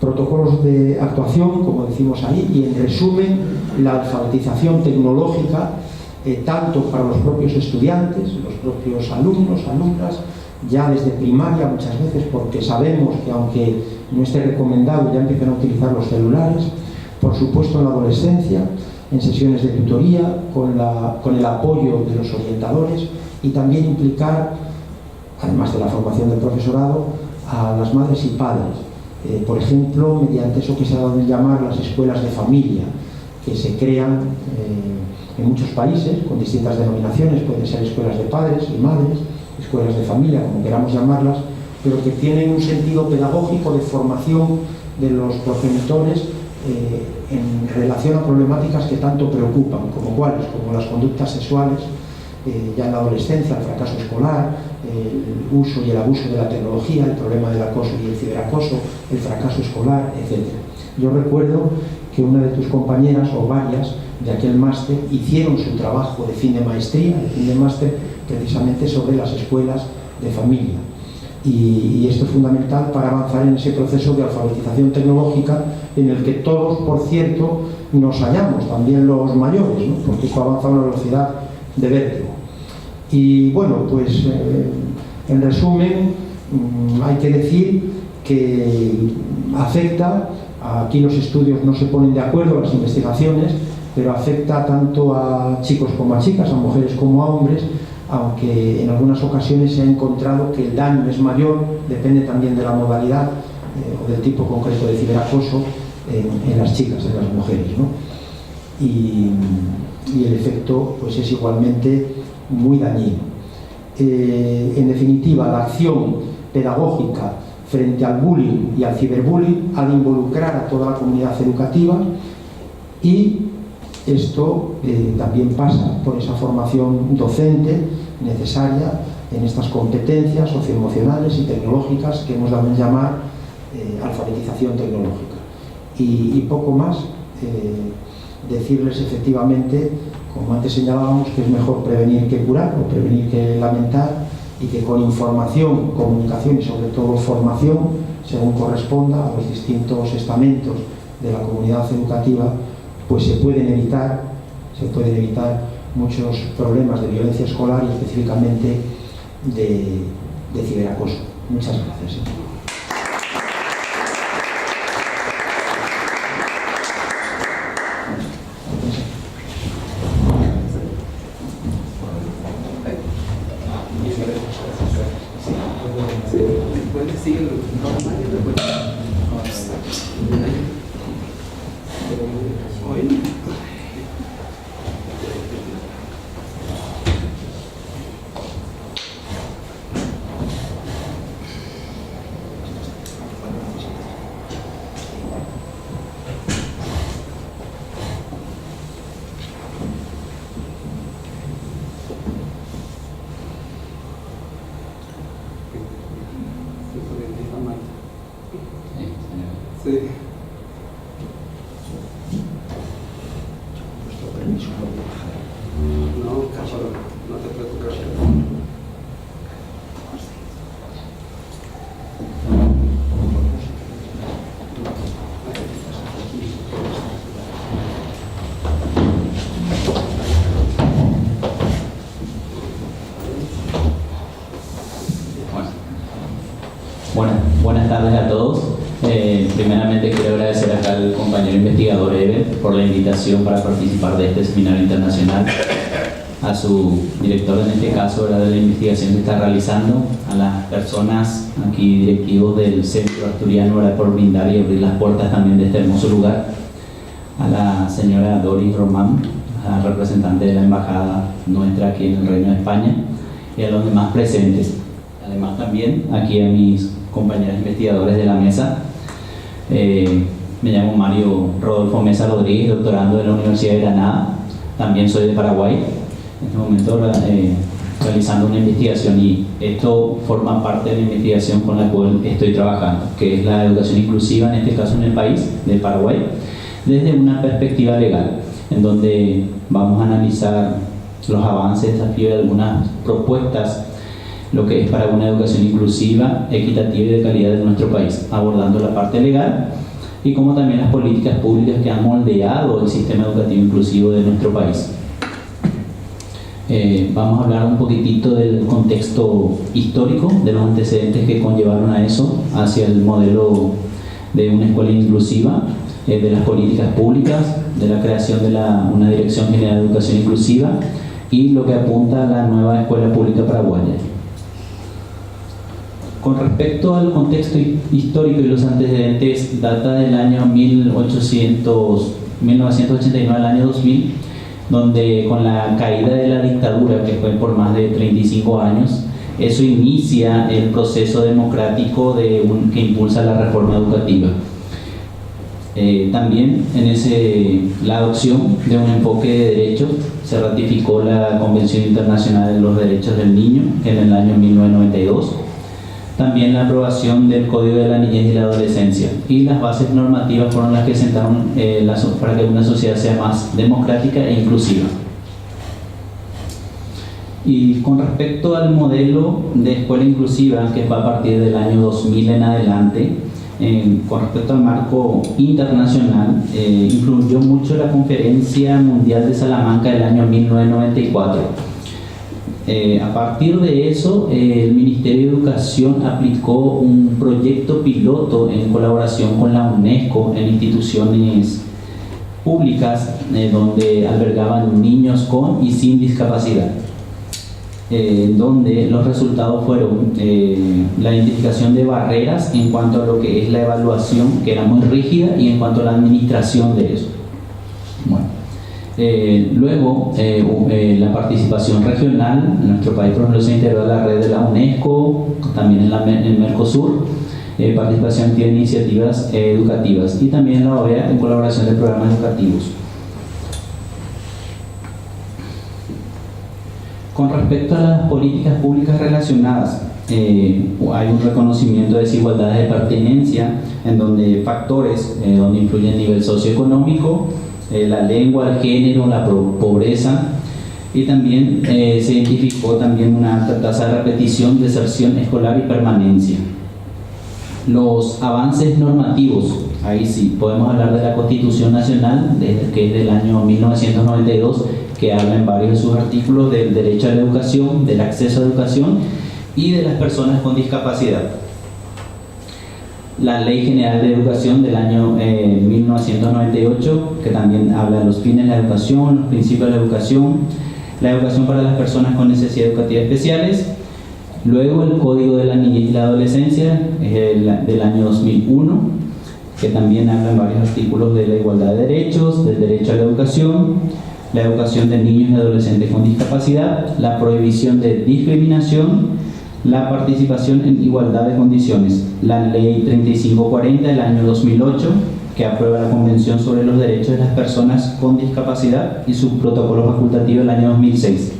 Protocolos de actuación, como decimos ahí, y en resumen, la alfabetización tecnológica, tanto para los propios estudiantes, los propios alumnos, alumnas, ya desde primaria muchas veces, porque sabemos que aunque no esté recomendado, ya empiezan a utilizar los celulares, por supuesto en la adolescencia, en sesiones de tutoría, con el apoyo de los orientadores y también implicar, además de la formación del profesorado, a las madres y padres. Por ejemplo, mediante eso que se ha dado en llamar las escuelas de familia, que se crean en muchos países, con distintas denominaciones, pueden ser escuelas de padres y madres, escuelas de familia, como queramos llamarlas, pero que tienen un sentido pedagógico de formación de los progenitores en relación a problemáticas que tanto preocupan, como cuáles, como las conductas sexuales, ya en la adolescencia, el fracaso escolar, el uso y el abuso de la tecnología, el problema del acoso y el ciberacoso, el fracaso escolar, etc. Yo recuerdo que una de tus compañeras, o varias, de aquel máster, hicieron su trabajo de fin de maestría, de fin de máster, precisamente sobre las escuelas de familia. Y esto es fundamental para avanzar en ese proceso de alfabetización tecnológica en el que todos, por cierto, nos hallamos, también los mayores, ¿no?, porque esto avanza a una velocidad de vértigo. Y bueno, pues en resumen, hay que decir que afecta, aquí los estudios no se ponen de acuerdo, las investigaciones, pero afecta tanto a chicos como a chicas, a mujeres como a hombres, aunque en algunas ocasiones se ha encontrado que el daño es mayor, depende también de la modalidad o del tipo concreto de ciberacoso en las chicas, en las mujeres, ¿no? Y el efecto pues es igualmente muy dañino. En definitiva, la acción pedagógica frente al bullying y al ciberbullying ha de involucrar a toda la comunidad educativa y esto también pasa por esa formación docente necesaria en estas competencias socioemocionales y tecnológicas que hemos dado en llamar alfabetización tecnológica. Y poco más, decirles efectivamente, como antes señalábamos, que es mejor prevenir que curar, o prevenir que lamentar, y que con información, comunicación y sobre todo formación, según corresponda a los distintos estamentos de la comunidad educativa, pues se pueden evitar muchos problemas de violencia escolar y específicamente de ciberacoso. Muchas gracias. Puedes seguir normal y después. No, cállalo, no te preocupes. Buenas tardes a todos. Primeramente quiero agradecer acá al compañero investigador Eber por la invitación para participar de este seminario internacional, a su director en este caso de la investigación que está realizando, a las personas aquí directivos del Centro Asturiano por brindar y abrir las puertas también de este hermoso lugar, a la señora Doris Román, la representante de la embajada nuestra aquí en el Reino de España, y a los demás presentes. Además también aquí a mis compañeros investigadores de la mesa. Me llamo Mario Rodolfo Mesa Rodríguez, doctorando de la Universidad de Granada. También soy de Paraguay. En este momento realizando una investigación, y esto forma parte de la investigación con la cual estoy trabajando, que es la educación inclusiva, en este caso en el país de Paraguay, desde una perspectiva legal, en donde vamos a analizar los avances, desafíos y algunas propuestas, lo que es para una educación inclusiva, equitativa y de calidad de nuestro país, abordando la parte legal y como también las políticas públicas que han moldeado el sistema educativo inclusivo de nuestro país. Vamos a hablar un poquitito del contexto histórico, de los antecedentes que conllevaron a eso, hacia el modelo de una escuela inclusiva, de las políticas públicas, de la creación de una Dirección General de Educación Inclusiva y lo que apunta a la nueva Escuela Pública Paraguaya. Con respecto al contexto histórico y los antecedentes, data del año 1989 al año 2000, donde con la caída de la dictadura, que fue por más de 35 años, eso inicia el proceso democrático que impulsa la reforma educativa. También la adopción de un enfoque de derechos, se ratificó la Convención Internacional de los Derechos del Niño en el año 1992. También la aprobación del Código de la Niñez y la Adolescencia, y las bases normativas fueron las que sentaron para que una sociedad sea más democrática e inclusiva. Y con respecto al modelo de escuela inclusiva, que va a partir del año 2000 en adelante, con respecto al marco internacional, influyó mucho la Conferencia Mundial de Salamanca del año 1994. A partir de eso, el Ministerio de Educación aplicó un proyecto piloto en colaboración con la UNESCO en instituciones públicas donde albergaban niños con y sin discapacidad, donde los resultados fueron la identificación de barreras en cuanto a lo que es la evaluación, que era muy rígida, y en cuanto a la administración de eso. Bueno. Luego, la participación regional en nuestro país, por ejemplo, se integró a la red de la UNESCO, también en el Mercosur, participación activa en iniciativas educativas, y también la OEA en colaboración de programas educativos. Con respecto a las políticas públicas relacionadas, hay un reconocimiento de desigualdades de pertenencia, en donde factores donde influye el nivel socioeconómico, la lengua, el género, la pobreza, y también se identificó también una alta tasa de repetición, deserción escolar y permanencia. Los avances normativos, ahí sí, podemos hablar de la Constitución Nacional, que es del año 1992, que habla en varios de sus artículos del derecho a la educación, del acceso a la educación y de las personas con discapacidad. La Ley General de Educación del año 1998, que también habla de los fines de la educación, los principios de la educación para las personas con necesidades educativas especiales. Luego el Código de la Niñez y la Adolescencia, del año 2001, que también habla en varios artículos de la igualdad de derechos, del derecho a la educación de niños y adolescentes con discapacidad, la prohibición de discriminación, la participación en igualdad de condiciones, la Ley 3540 del año 2008, que aprueba la Convención sobre los Derechos de las Personas con Discapacidad y su protocolo facultativo del año 2006.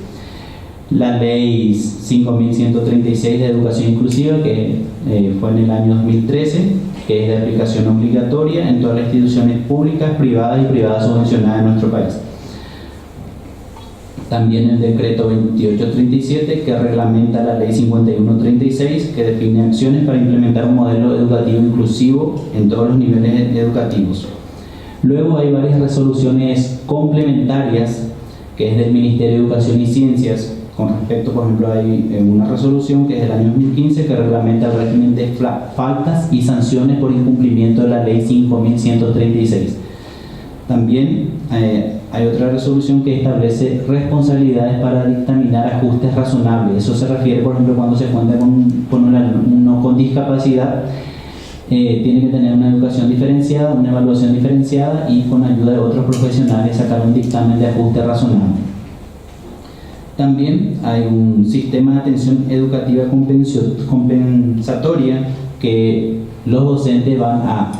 la ley 5136 de educación inclusiva, que fue en el año 2013, que es de aplicación obligatoria en todas las instituciones públicas, privadas y privadas subvencionadas en nuestro país. También el decreto 2837, que reglamenta la ley 5136, que define acciones para implementar un modelo educativo inclusivo en todos los niveles educativos. Luego hay varias resoluciones complementarias, que es del Ministerio de Educación y Ciencias. Con respecto, por ejemplo, hay una resolución que es del año 2015 que reglamenta el régimen de faltas y sanciones por incumplimiento de la ley 5136. También hay otra resolución que establece responsabilidades para dictaminar ajustes razonables. Eso se refiere, por ejemplo, cuando se cuenta con un alumno con discapacidad, tiene que tener una educación diferenciada, una evaluación diferenciada y con ayuda de otros profesionales sacar un dictamen de ajuste razonable. También hay un sistema de atención educativa compensatoria, que los docentes van a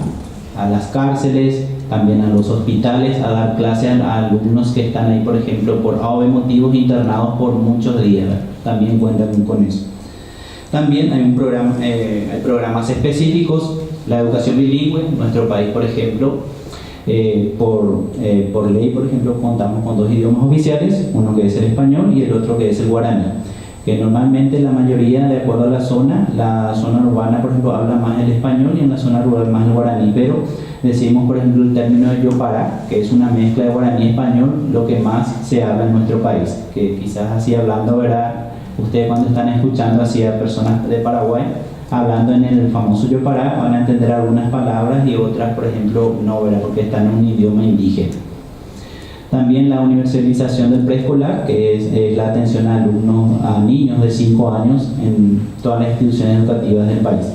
las cárceles, también a los hospitales, a dar clases a alumnos que están ahí, por ejemplo, por A o B motivos internados por muchos días. También cuentan con eso. También hay programas específicos, la educación bilingüe. En nuestro país, por ejemplo, por ley, por ejemplo, contamos con 2 idiomas oficiales, uno que es el español y el otro que es el guaraní, que normalmente la mayoría, de acuerdo a la zona urbana, por ejemplo, habla más el español y en la zona rural más el guaraní, pero decimos, por ejemplo, el término de yopará, que es una mezcla de guaraní y español, lo que más se habla en nuestro país, que quizás así hablando, verá, ustedes cuando están escuchando así a personas de Paraguay hablando en el famoso yopará, van a entender algunas palabras y otras, por ejemplo, no, ¿verdad? Porque están en un idioma indígena. También la universalización del preescolar, que es la atención a niños de 5 años en todas las instituciones educativas del país.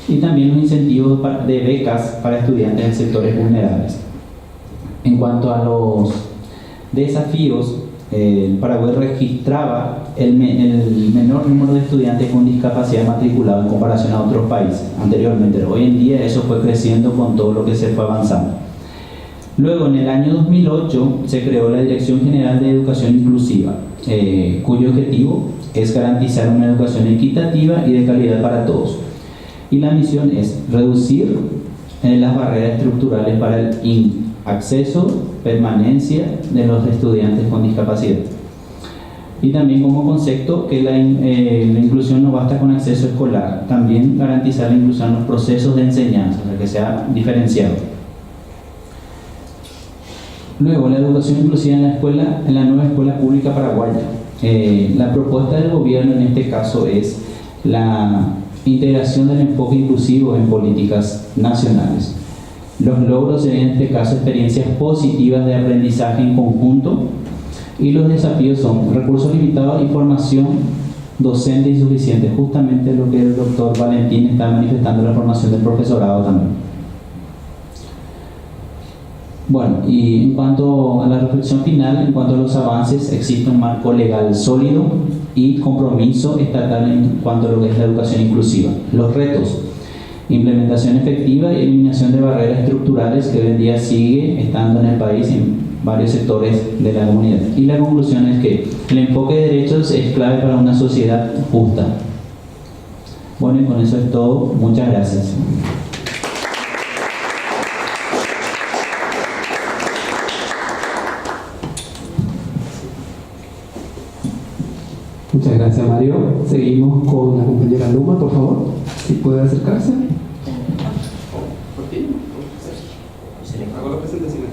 Y también los incentivos de becas para estudiantes en sectores vulnerables. En cuanto a los desafíos, Paraguay registraba el menor número de estudiantes con discapacidad matriculados en comparación a otros países anteriormente. Hoy en día eso fue creciendo con todo lo que se fue avanzando. Luego, en el año 2008, se creó la Dirección General de Educación Inclusiva, cuyo objetivo es garantizar una educación equitativa y de calidad para todos. Y la misión es reducir las barreras estructurales para el acceso, permanencia de los estudiantes con discapacidad. Y también como concepto que la inclusión no basta con acceso escolar, también garantizar la inclusión en los procesos de enseñanza, o sea, que sea diferenciado. Luego, la educación inclusiva en la nueva escuela pública paraguaya. La propuesta del gobierno en este caso es la integración del enfoque inclusivo en políticas nacionales. Los logros serían en este caso experiencias positivas de aprendizaje en conjunto, y los desafíos son recursos limitados y formación docente insuficiente, justamente lo que el doctor Valentín está manifestando en la formación del profesorado también. Bueno, y en cuanto a la reflexión final, en cuanto a los avances, existe un marco legal sólido y compromiso estatal en cuanto a lo que es la educación inclusiva. Los retos: implementación efectiva y eliminación de barreras estructurales que hoy en día sigue estando en el país en varios sectores de la comunidad. Y la conclusión es que el enfoque de derechos es clave para una sociedad justa. Bueno, y con eso es todo. Muchas gracias. Muchas gracias, Mario. Seguimos con la compañera Luma, por favor, si puede acercarse. Hago la presentación.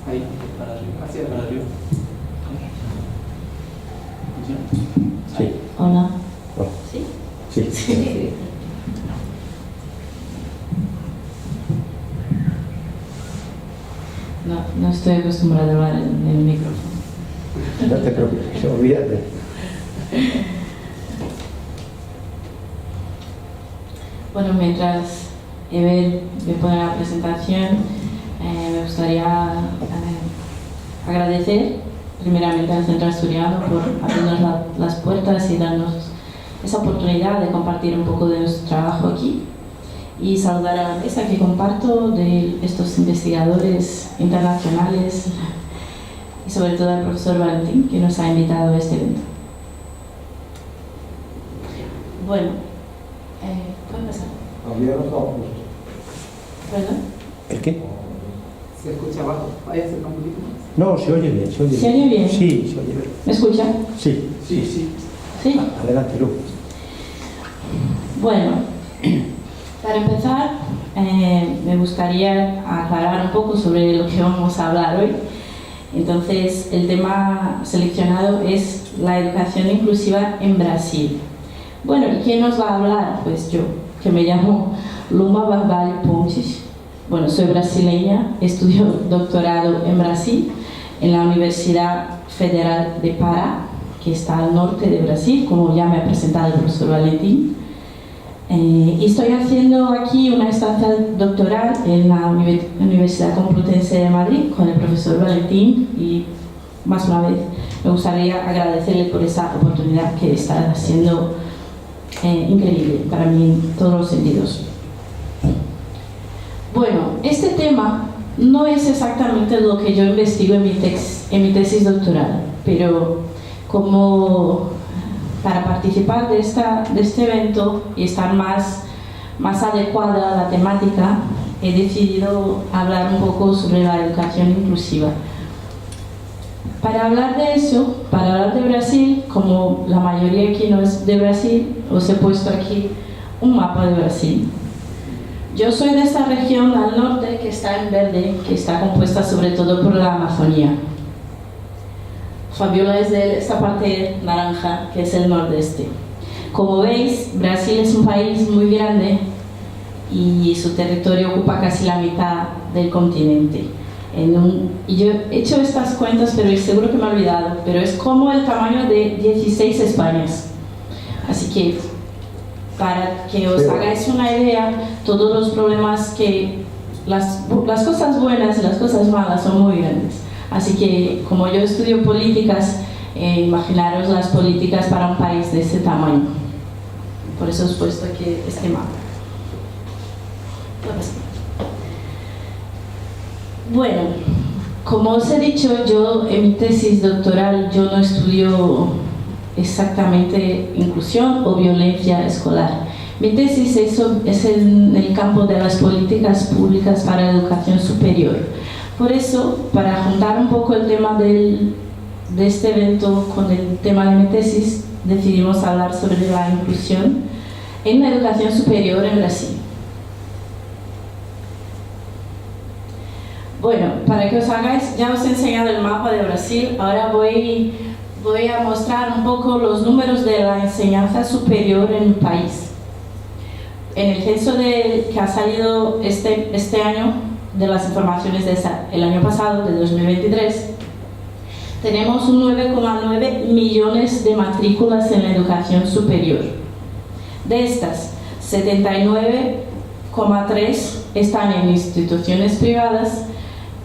Ahí, para arriba, para arriba. Sí. Hola. Sí. Sí. No estoy acostumbrada a hablar en el micrófono. No te preocupes, olvídate. Bueno, mientras Ever me pone la presentación, me gustaría agradecer primeramente al Centro Asturiano por abrirnos las puertas y darnos esa oportunidad de compartir un poco de nuestro trabajo aquí, y saludar a la mesa que comparto de estos investigadores internacionales y sobre todo al profesor Valentín, que nos ha invitado a este evento. Bueno, ¿puedo empezar? ¿Perdón? ¿El qué? Se escucha abajo. Vaya a acercar un poquito más. No, se oye bien, se oye bien. ¿Se oye bien? Sí, se oye bien. ¿Me escucha? Sí, Sí. ¿Sí? adelante, Lu. Bueno, para empezar, me gustaría aclarar un poco sobre lo que vamos a hablar hoy. Entonces, el tema seleccionado es la educación inclusiva en Brasil. Bueno, ¿y quién nos va a hablar? Pues yo, que me llamo Luma Barbalho Pontes. Bueno, soy brasileña, estudio doctorado en Brasil, en la Universidad Federal de Pará, que está al norte de Brasil, como ya me ha presentado el profesor Valentín. Y estoy haciendo aquí una estancia doctoral en la Universidad Complutense de Madrid con el profesor Valentín, y más una vez me gustaría agradecerle por esa oportunidad que está siendo increíble para mí en todos los sentidos. Bueno, este tema no es exactamente lo que yo investigo en mi tesis doctoral, pero como para participar de este evento y estar más adecuada a la temática, he decidido hablar un poco sobre la educación inclusiva. Para hablar de eso, para hablar de Brasil, como la mayoría aquí no es de Brasil, os he puesto aquí un mapa de Brasil. Yo soy de esta región al norte, que está en verde, que está compuesta sobre todo por la Amazonía. Fabiola es de esta parte naranja, que es el nordeste. Como veis, Brasil es un país muy grande y su territorio ocupa casi la mitad del continente. Y yo he hecho estas cuentas, pero seguro que me he olvidado, pero es como el tamaño de 16 Españas. Así que, para que os hagáis una idea, todos los problemas las cosas buenas y las cosas malas son muy grandes. Así que, como yo estudio políticas, imaginaros las políticas para un país de ese tamaño. Por eso os he puesto aquí este mapa. Bueno, como os he dicho, yo en mi tesis doctoral yo no estudio exactamente inclusión o violencia escolar. Mi tesis es en el campo de las políticas públicas para la educación superior. Por eso, para juntar un poco el tema de este evento con el tema de mi tesis, decidimos hablar sobre la inclusión en la educación superior en Brasil. Bueno, para que os hagáis, ya os he enseñado el mapa de Brasil, ahora voy a mostrar un poco los números de la enseñanza superior en el país. En el censo que ha salido este año, de las informaciones el año pasado, de 2023, tenemos un 9,9 millones de matrículas en la educación superior. De estas, 79,3 están en instituciones privadas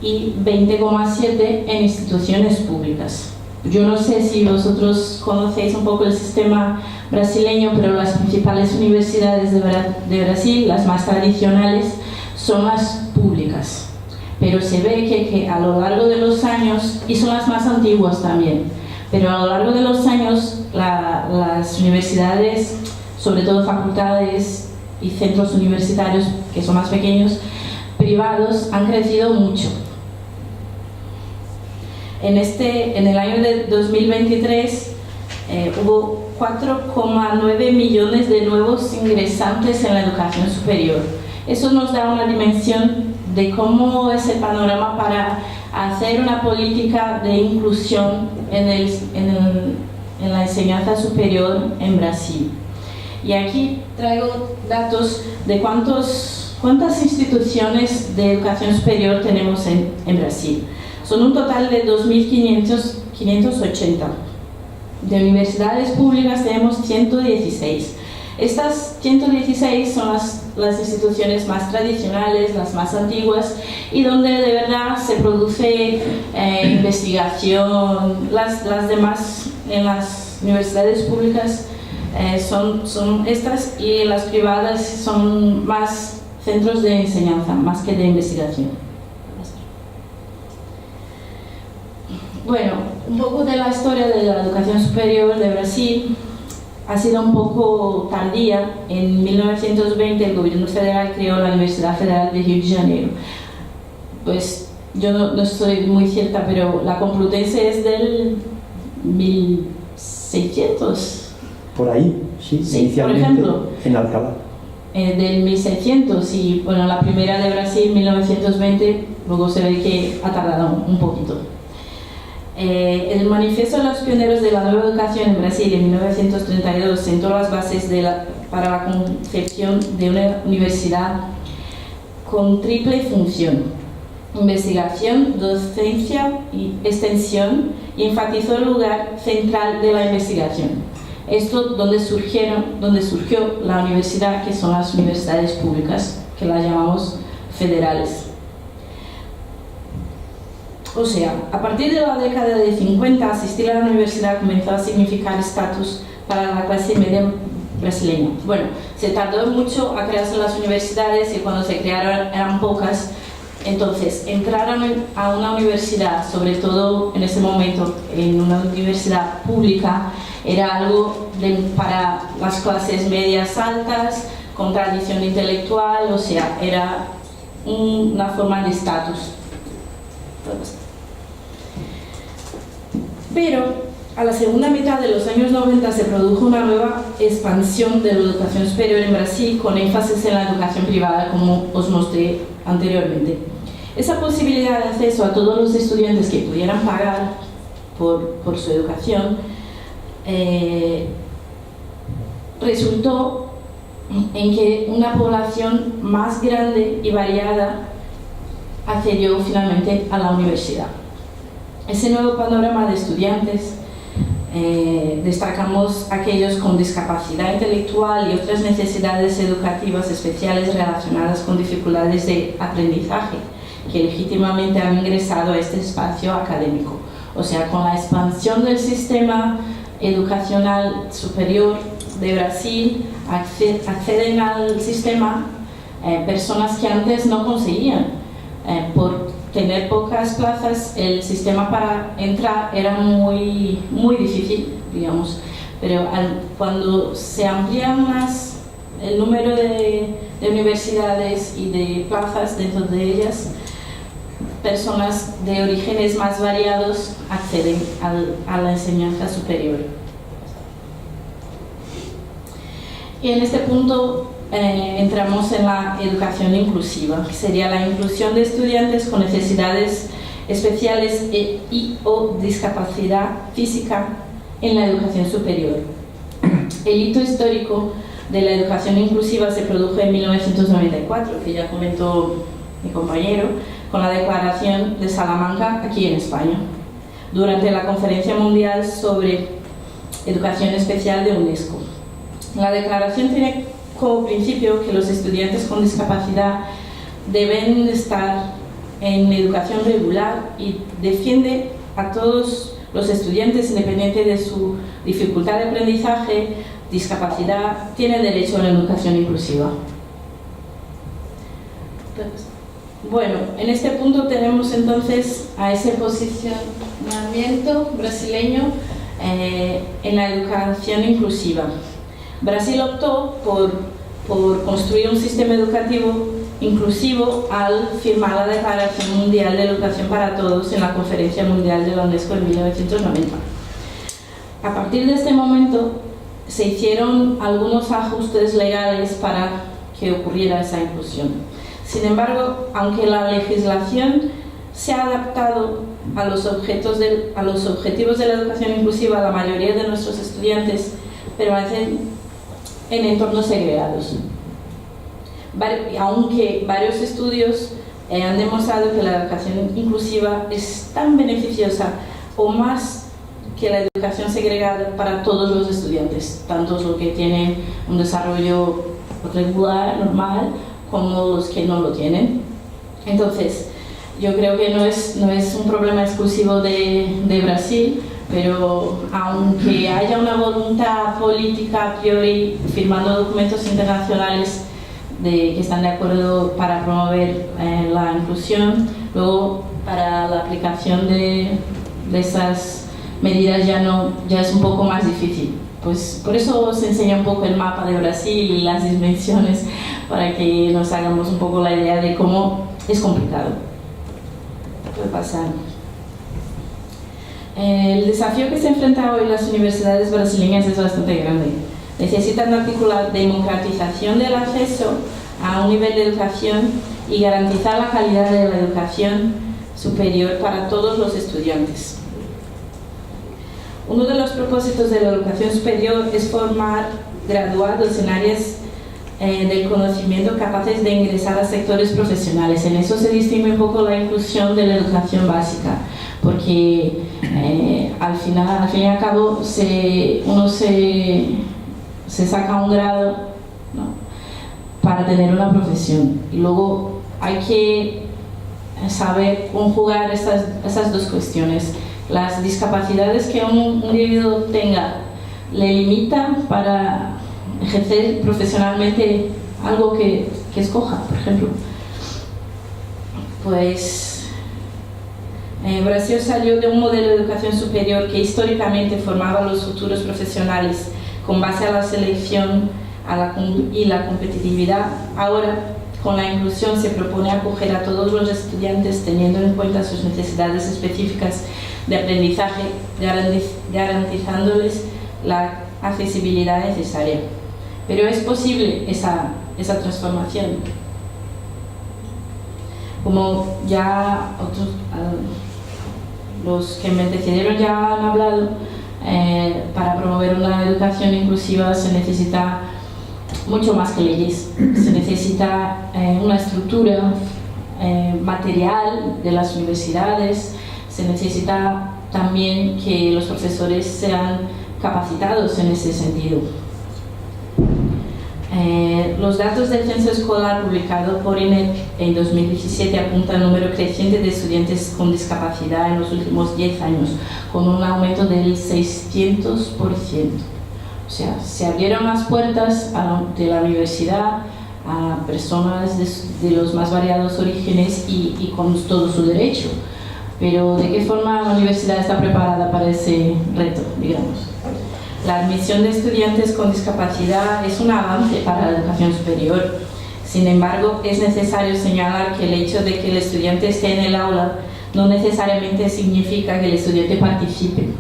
y 20,7 en instituciones públicas. Yo no sé si vosotros conocéis un poco el sistema brasileño, pero las principales universidades de Brasil, las más tradicionales, son las públicas. Pero se ve que a lo largo de los años, y son las más antiguas también, pero a lo largo de los años las universidades, sobre todo facultades y centros universitarios que son más pequeños, privados, han crecido mucho. En el año de 2023 hubo 4,9 millones de nuevos ingresantes en la educación superior. Eso nos da una dimensión de cómo es el panorama para hacer una política de inclusión en la enseñanza superior en Brasil. Y aquí traigo datos de cuántas instituciones de educación superior tenemos en Brasil. Son un total de 2.580. De universidades públicas tenemos 116. Estas 116 son las instituciones más tradicionales, las más antiguas, y donde de verdad se produce investigación. Las demás, en las universidades públicas, son estas, y las privadas son más centros de enseñanza, más que de investigación. Bueno, un poco de la historia de la educación superior de Brasil ha sido un poco tardía. En 1920 el gobierno federal creó la Universidad Federal de Río de Janeiro. Pues yo no estoy muy cierta, pero la Complutense es del 1600. Por ahí, sí, Sí, inicialmente por ejemplo, en Alcalá. Del 1600, y bueno, la primera de Brasil 1920, luego se ve que ha tardado un poquito. El manifiesto de los pioneros de la nueva educación en Brasil en 1932 sentó las bases para la concepción de una universidad con triple función: investigación, docencia y extensión, y enfatizó el lugar central de la investigación. Esto donde surgió la universidad, que son las universidades públicas, que las llamamos federales. O sea, a partir de la década de 50, asistir a la universidad comenzó a significar estatus para la clase media brasileña. Bueno, se tardó mucho a crearse las universidades, y cuando se crearon eran pocas. Entonces, entrar a una universidad, sobre todo en ese momento en una universidad pública, era algo para las clases medias altas, con tradición intelectual, o sea, era una forma de estatus. Pero a la segunda mitad de los años 90 se produjo una nueva expansión de la educación superior en Brasil, con énfasis en la educación privada, como os mostré anteriormente. Esa posibilidad de acceso a todos los estudiantes que pudieran pagar por su educación resultó en que una población más grande y variada accedió finalmente a la universidad. Ese nuevo panorama de estudiantes, destacamos aquellos con discapacidad intelectual y otras necesidades educativas especiales relacionadas con dificultades de aprendizaje, que legítimamente han ingresado a este espacio académico. O sea, con la expansión del sistema educacional superior de Brasil, acceden al sistema personas que antes no conseguían. Por tener pocas plazas, el sistema para entrar era muy difícil, digamos. Pero cuando se amplían el número de universidades y de plazas dentro de ellas, personas de orígenes más variados acceden a la enseñanza superior. Y en este punto entramos en la educación inclusiva, que sería la inclusión de estudiantes con necesidades especiales o discapacidad física en la educación superior. El hito histórico de la educación inclusiva se produjo en 1994, que ya comentó mi compañero, con la Declaración de Salamanca aquí en España, durante la Conferencia Mundial sobre Educación Especial de UNESCO. La declaración tiene como principio que los estudiantes con discapacidad deben estar en educación regular, y defiende a todos los estudiantes, independiente de su dificultad de aprendizaje, discapacidad, tienen derecho a la educación inclusiva. Bueno, en este punto tenemos entonces a ese posicionamiento brasileño en la educación inclusiva. Brasil optó por construir un sistema educativo inclusivo al firmar la Declaración Mundial de Educación para Todos en la Conferencia Mundial de la UNESCO en 1990. A partir de este momento se hicieron algunos ajustes legales para que ocurriera esa inclusión. Sin embargo, aunque la legislación se ha adaptado a los objetivos de la educación inclusiva, la mayoría de nuestros estudiantes permanecen en entornos segregados. Aunque varios estudios han demostrado que la educación inclusiva es tan beneficiosa o más que la educación segregada para todos los estudiantes, tanto los que tienen un desarrollo regular, normal, como los que no lo tienen. Entonces, yo creo que no es un problema exclusivo de Brasil, pero aunque haya una voluntad política a priori, firmando documentos internacionales que están de acuerdo para promover la inclusión, luego para la aplicación de de esas medidas ya es un poco más difícil. Pues por eso se enseña un poco el mapa de Brasil y las dimensiones, para que nos hagamos un poco la idea de cómo es complicado. Puede pasar. El desafío que se enfrenta hoy las universidades brasileñas es bastante grande. Necesitan articular democratización del acceso a un nivel de educación y garantizar la calidad de la educación superior para todos los estudiantes. Uno de los propósitos de la educación superior es formar graduados en áreas del conocimiento capaces de ingresar a sectores profesionales. En eso se distingue un poco la inclusión de la educación básica, porque al fin y al cabo uno se saca un grado, ¿no?, para tener una profesión, y luego hay que saber conjugar esas dos cuestiones. Las discapacidades que un individuo tenga le limitan para ejercer profesionalmente algo que escoja, por ejemplo. Pues Brasil salió de un modelo de educación superior que históricamente formaba a los futuros profesionales con base a la selección y la competitividad. Ahora, con la inclusión, se propone acoger a todos los estudiantes teniendo en cuenta sus necesidades específicas de aprendizaje, garantizándoles la accesibilidad necesaria. Pero es posible esa transformación. Como ya los que me antecedieron ya han hablado, para promover una educación inclusiva se necesita mucho más que leyes. Se necesita una estructura material de las universidades. Se necesita también que los profesores sean capacitados en ese sentido. Los datos del censo escolar publicado por INEP en 2017 apuntan al número creciente de estudiantes con discapacidad en los últimos 10 años, con un aumento del 600%. O sea, se abrieron las puertas de la universidad a personas de los más variados orígenes y con todo su derecho. Pero ¿de qué forma la universidad está preparada para ese reto, digamos? La admisión de estudiantes con discapacidad es un avance para la educación superior. Sin embargo, es necesario señalar que el hecho de que el estudiante esté en el aula no necesariamente significa que el estudiante participe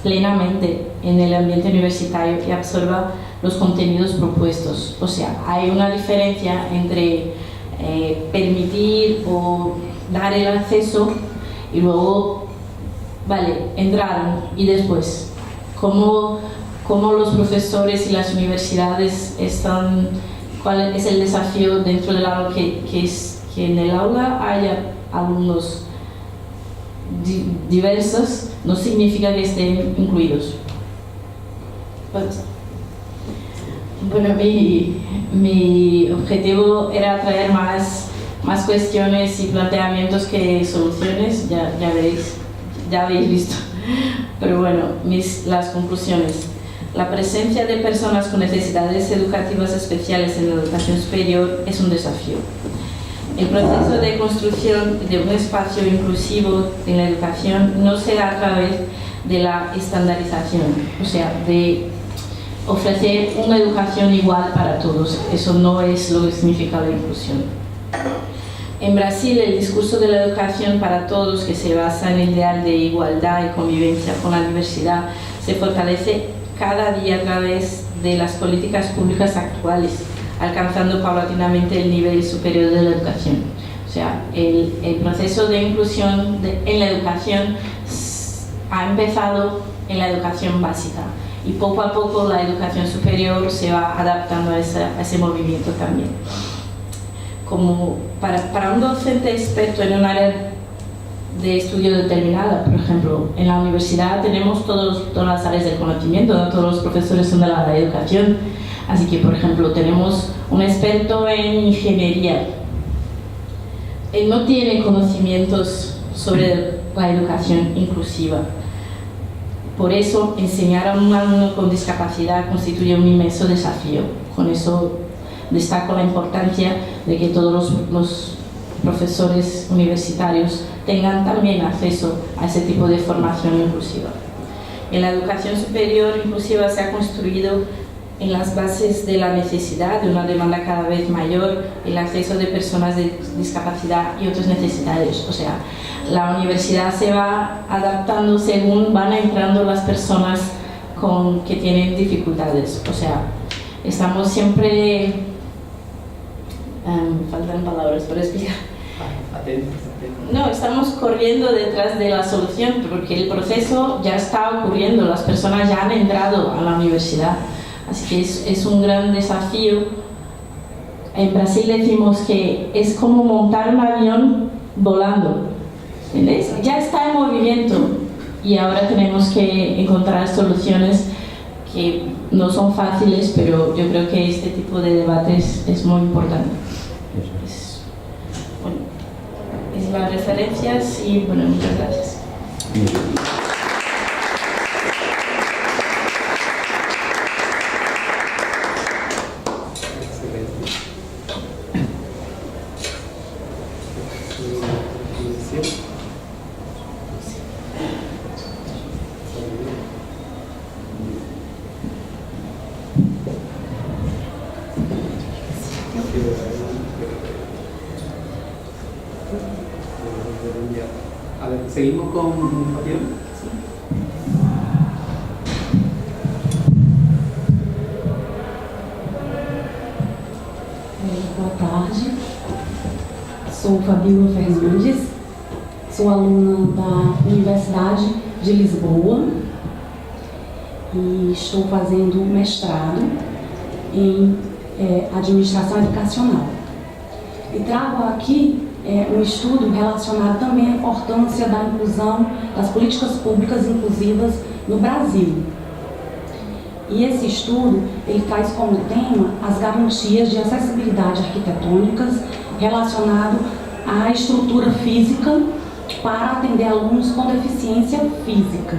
plenamente en el ambiente universitario y absorba los contenidos propuestos. O sea, hay una diferencia entre permitir o dar el acceso y luego, vale, entraron y después, ¿cómo los profesores y las universidades están, cuál es el desafío dentro del aula, que en el aula haya alumnos diversos, no significa que estén incluidos. Bueno, mi objetivo era traer más cuestiones y planteamientos que soluciones, ya habéis visto. Pero bueno, las conclusiones. La presencia de personas con necesidades educativas especiales en la educación superior es un desafío. El proceso de construcción de un espacio inclusivo en la educación no será a través de la estandarización, o sea, de ofrecer una educación igual para todos. Eso no es lo que significa la inclusión. En Brasil, el discurso de la educación para todos, que se basa en el ideal de igualdad y convivencia con la diversidad, se fortalece cada día a través de las políticas públicas actuales, alcanzando paulatinamente el nivel superior de la educación. O sea, el proceso de inclusión en la educación ha empezado en la educación básica y poco a poco la educación superior se va adaptando a ese movimiento también. Como para un docente experto en un área de estudio determinada, por ejemplo, en la universidad tenemos todas las áreas del conocimiento, no todos los profesores son de la educación, así que, por ejemplo, tenemos un experto en ingeniería. Él no tiene conocimientos sobre la educación inclusiva. Por eso, enseñar a un alumno con discapacidad constituye un inmenso desafío. Con eso destaco la importancia de que todos los profesores universitarios tengan también acceso a ese tipo de formación inclusiva. En la educación superior inclusiva se ha construido en las bases de la necesidad, de una demanda cada vez mayor, el acceso de personas de discapacidad y otras necesidades. O sea, la universidad se va adaptando según van entrando las personas que tienen dificultades. O sea, estamos siempre... faltan palabras para explicar. Atentos. No, estamos corriendo detrás de la solución porque el proceso ya está ocurriendo, las personas ya han entrado a la universidad. Así que es un gran desafío. En Brasil decimos que es como montar un avión volando. ¿Entendéis? Ya está en movimiento y ahora tenemos que encontrar soluciones que no son fáciles, pero yo creo que este tipo de debates es muy importante. Es las referencias y bueno, muchas gracias. A ver, seguimos con Fabián. Boa tarde, sou Fabíola Fernandes, sou aluna da Universidade de Lisboa e estou fazendo mestrado em Administração Educacional. E trago aqui um estudo relacionado também à importância da inclusão, das políticas públicas inclusivas no Brasil. E esse estudo, ele traz como tema as garantias de acessibilidade arquitetônicas relacionado à estrutura física para atender alunos com deficiência física.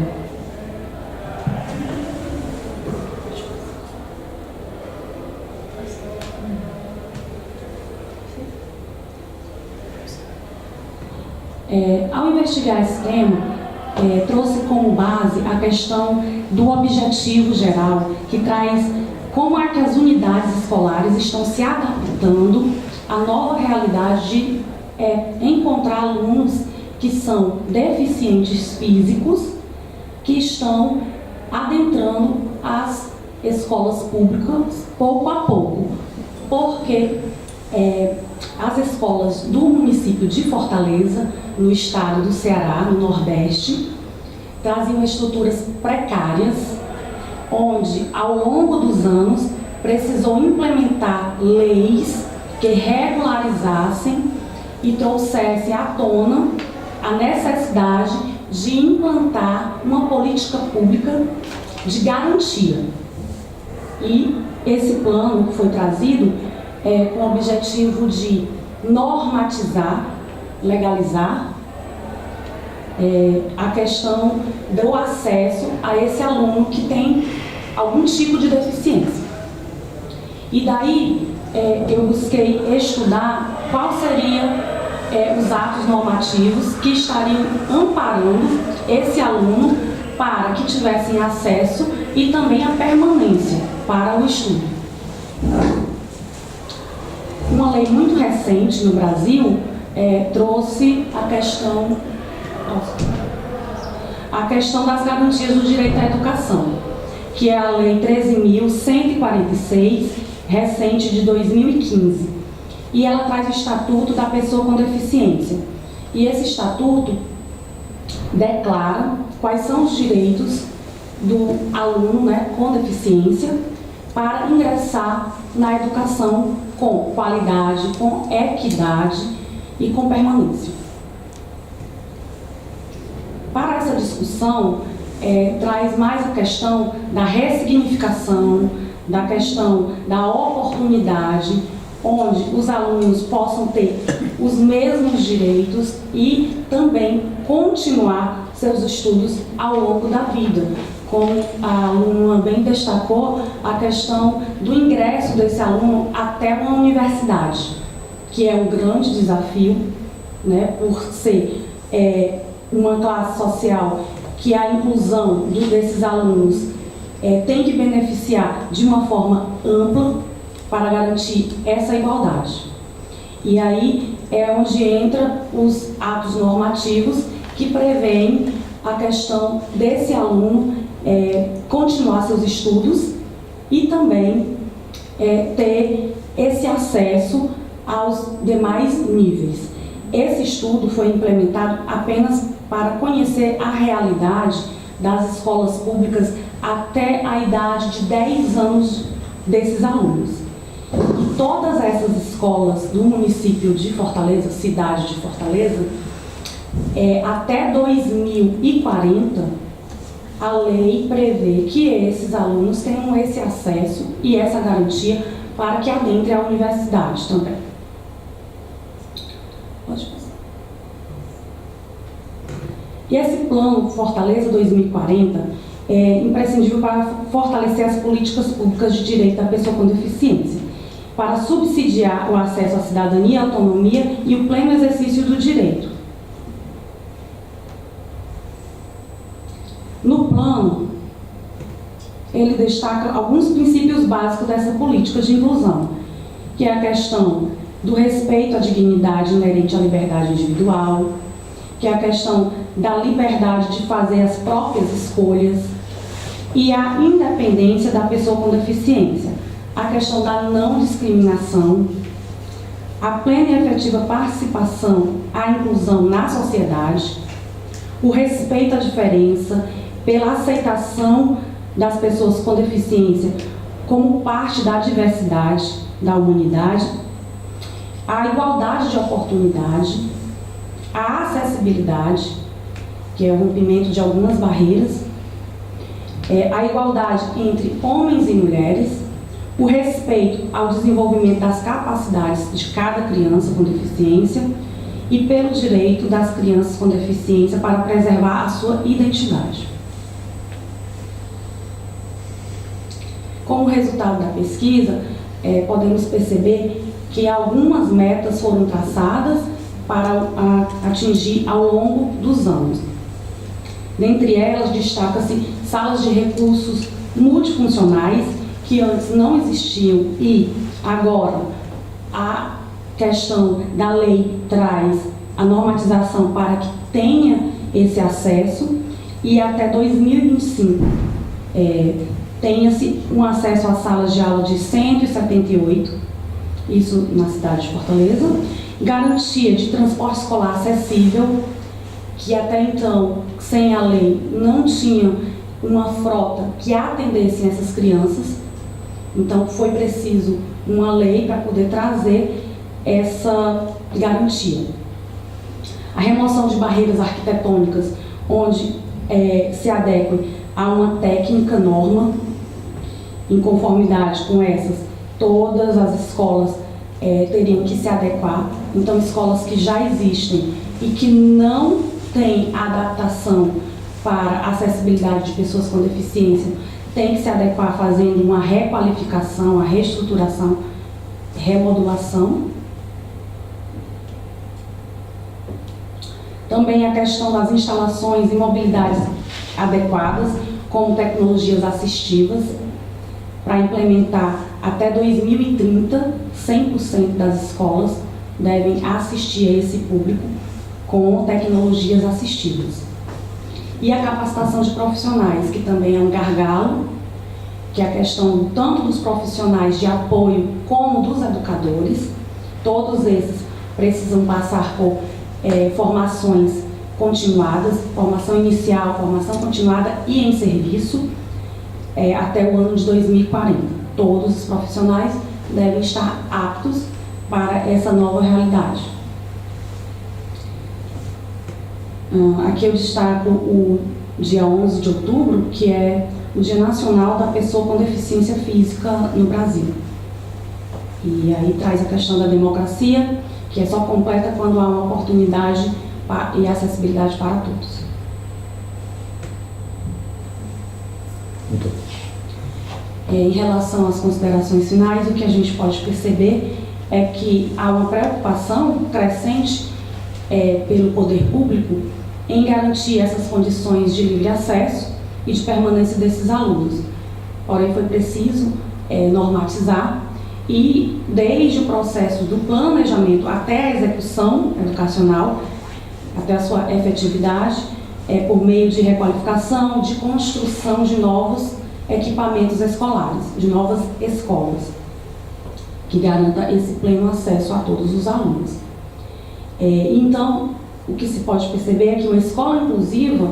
Ao investigar esse tema, trouxe como base a questão do objetivo geral, que traz como é que as unidades escolares estão se adaptando à nova realidade de encontrar alunos que são deficientes físicos, que estão adentrando as escolas públicas pouco a pouco, porque as escolas do município de Fortaleza, no estado do Ceará, no Nordeste, traziam estruturas precárias, onde ao longo dos anos precisou implementar leis que regularizassem e trouxessem à tona a necessidade de implantar uma política pública de garantia. E esse plano foi trazido com o objetivo de normatizar, legalizar a questão do acesso a esse aluno que tem algum tipo de deficiência. E daí eu busquei estudar qual seria os atos normativos que estariam amparando esse aluno para que tivessem acesso e também a permanência para o estudo. Uma lei muito recente no Brasil trouxe a questão das garantias do direito à educação, que é a Lei 13.146, recente de 2015. E ela traz o Estatuto da Pessoa com Deficiência. E esse Estatuto declara quais são os direitos do aluno, com deficiência para ingressar na educação com qualidade, com equidade e com permanência. Para essa discussão, traz mais a questão da ressignificação, da questão da oportunidade, onde os alunos possam ter os mesmos direitos e também continuar seus estudos ao longo da vida. Como a aluna bem destacou, a questão do ingresso desse aluno até uma universidade. que é um grande desafio, né, por ser uma classe social que a inclusão desses alunos tem que beneficiar de uma forma ampla para garantir essa igualdade. E aí é onde entra os atos normativos que prevêem a questão desse aluno continuar seus estudos e também ter esse acesso aos demais níveis. Esse estudo foi implementado apenas para conhecer a realidade das escolas públicas até a idade de 10 anos desses alunos. E todas essas escolas do município de Fortaleza, cidade de Fortaleza, até 2040, a lei prevê que esses alunos tenham esse acesso e essa garantia para que adentre a universidade também. Pode passar. E esse plano Fortaleza 2040 é imprescindível para fortalecer as políticas públicas de direito da pessoa com deficiência, para subsidiar o acesso à cidadania, à autonomia e o pleno exercício do direito. No plano, ele destaca alguns princípios básicos dessa política de inclusão, que é a questão do respeito à dignidade inerente à liberdade individual, que é a questão da liberdade de fazer as próprias escolhas e a independência da pessoa com deficiência, a questão da não discriminação, a plena e efetiva participação, a inclusão na sociedade, o respeito à diferença, pela aceitação das pessoas com deficiência como parte da diversidade da humanidade, a igualdade de oportunidade, a acessibilidade, que é o rompimento de algumas barreiras, a igualdade entre homens e mulheres, o respeito ao desenvolvimento das capacidades de cada criança com deficiência e pelo direito das crianças com deficiência para preservar a sua identidade. Como resultado da pesquisa, podemos perceber que algumas metas foram traçadas para atingir ao longo dos anos. Dentre elas, destaca-se salas de recursos multifuncionais, que antes não existiam e agora a questão da lei traz a normatização para que tenha esse acesso e até 2025 tenha-se um acesso às salas de aula de 178, isso na cidade de Fortaleza, garantia de transporte escolar acessível, que até então, sem a lei, não tinha uma frota que atendesse essas crianças, então foi preciso uma lei para poder trazer essa garantia. A remoção de barreiras arquitetônicas, onde se adeque a uma técnica norma. Em conformidade com essas, todas as escolas teriam que se adequar. Então, escolas que já existem e que não têm adaptação para a acessibilidade de pessoas com deficiência, têm que se adequar fazendo uma requalificação, a reestruturação, remodulação. Também a questão das instalações e mobilidades adequadas, como tecnologias assistivas, para implementar até 2030, 100% das escolas devem assistir a esse público com tecnologias assistivas. E a capacitação de profissionais, que também é um gargalo, que é a questão tanto dos profissionais de apoio como dos educadores. Todos esses precisam passar por formações continuadas, formação inicial, formação continuada e em serviço, até o ano de 2040. Todos os profissionais devem estar aptos para essa nova realidade. Aqui eu destaco o dia 11 de outubro, que é o Dia Nacional da Pessoa com Deficiência Física no Brasil. E aí traz a questão da democracia, que é só completa quando há uma oportunidade e acessibilidade para todos. Muito bem. Em relação às considerações finais, o que a gente pode perceber é que há uma preocupação crescente pelo poder público em garantir essas condições de livre acesso e de permanência desses alunos. Porém, foi preciso normatizar e, desde o processo do planejamento até a execução educacional, até a sua efetividade, por meio de requalificação, de construção de novos equipamentos escolares, de novas escolas, que garanta esse pleno acesso a todos os alunos. Então, o que se pode perceber é que uma escola inclusiva,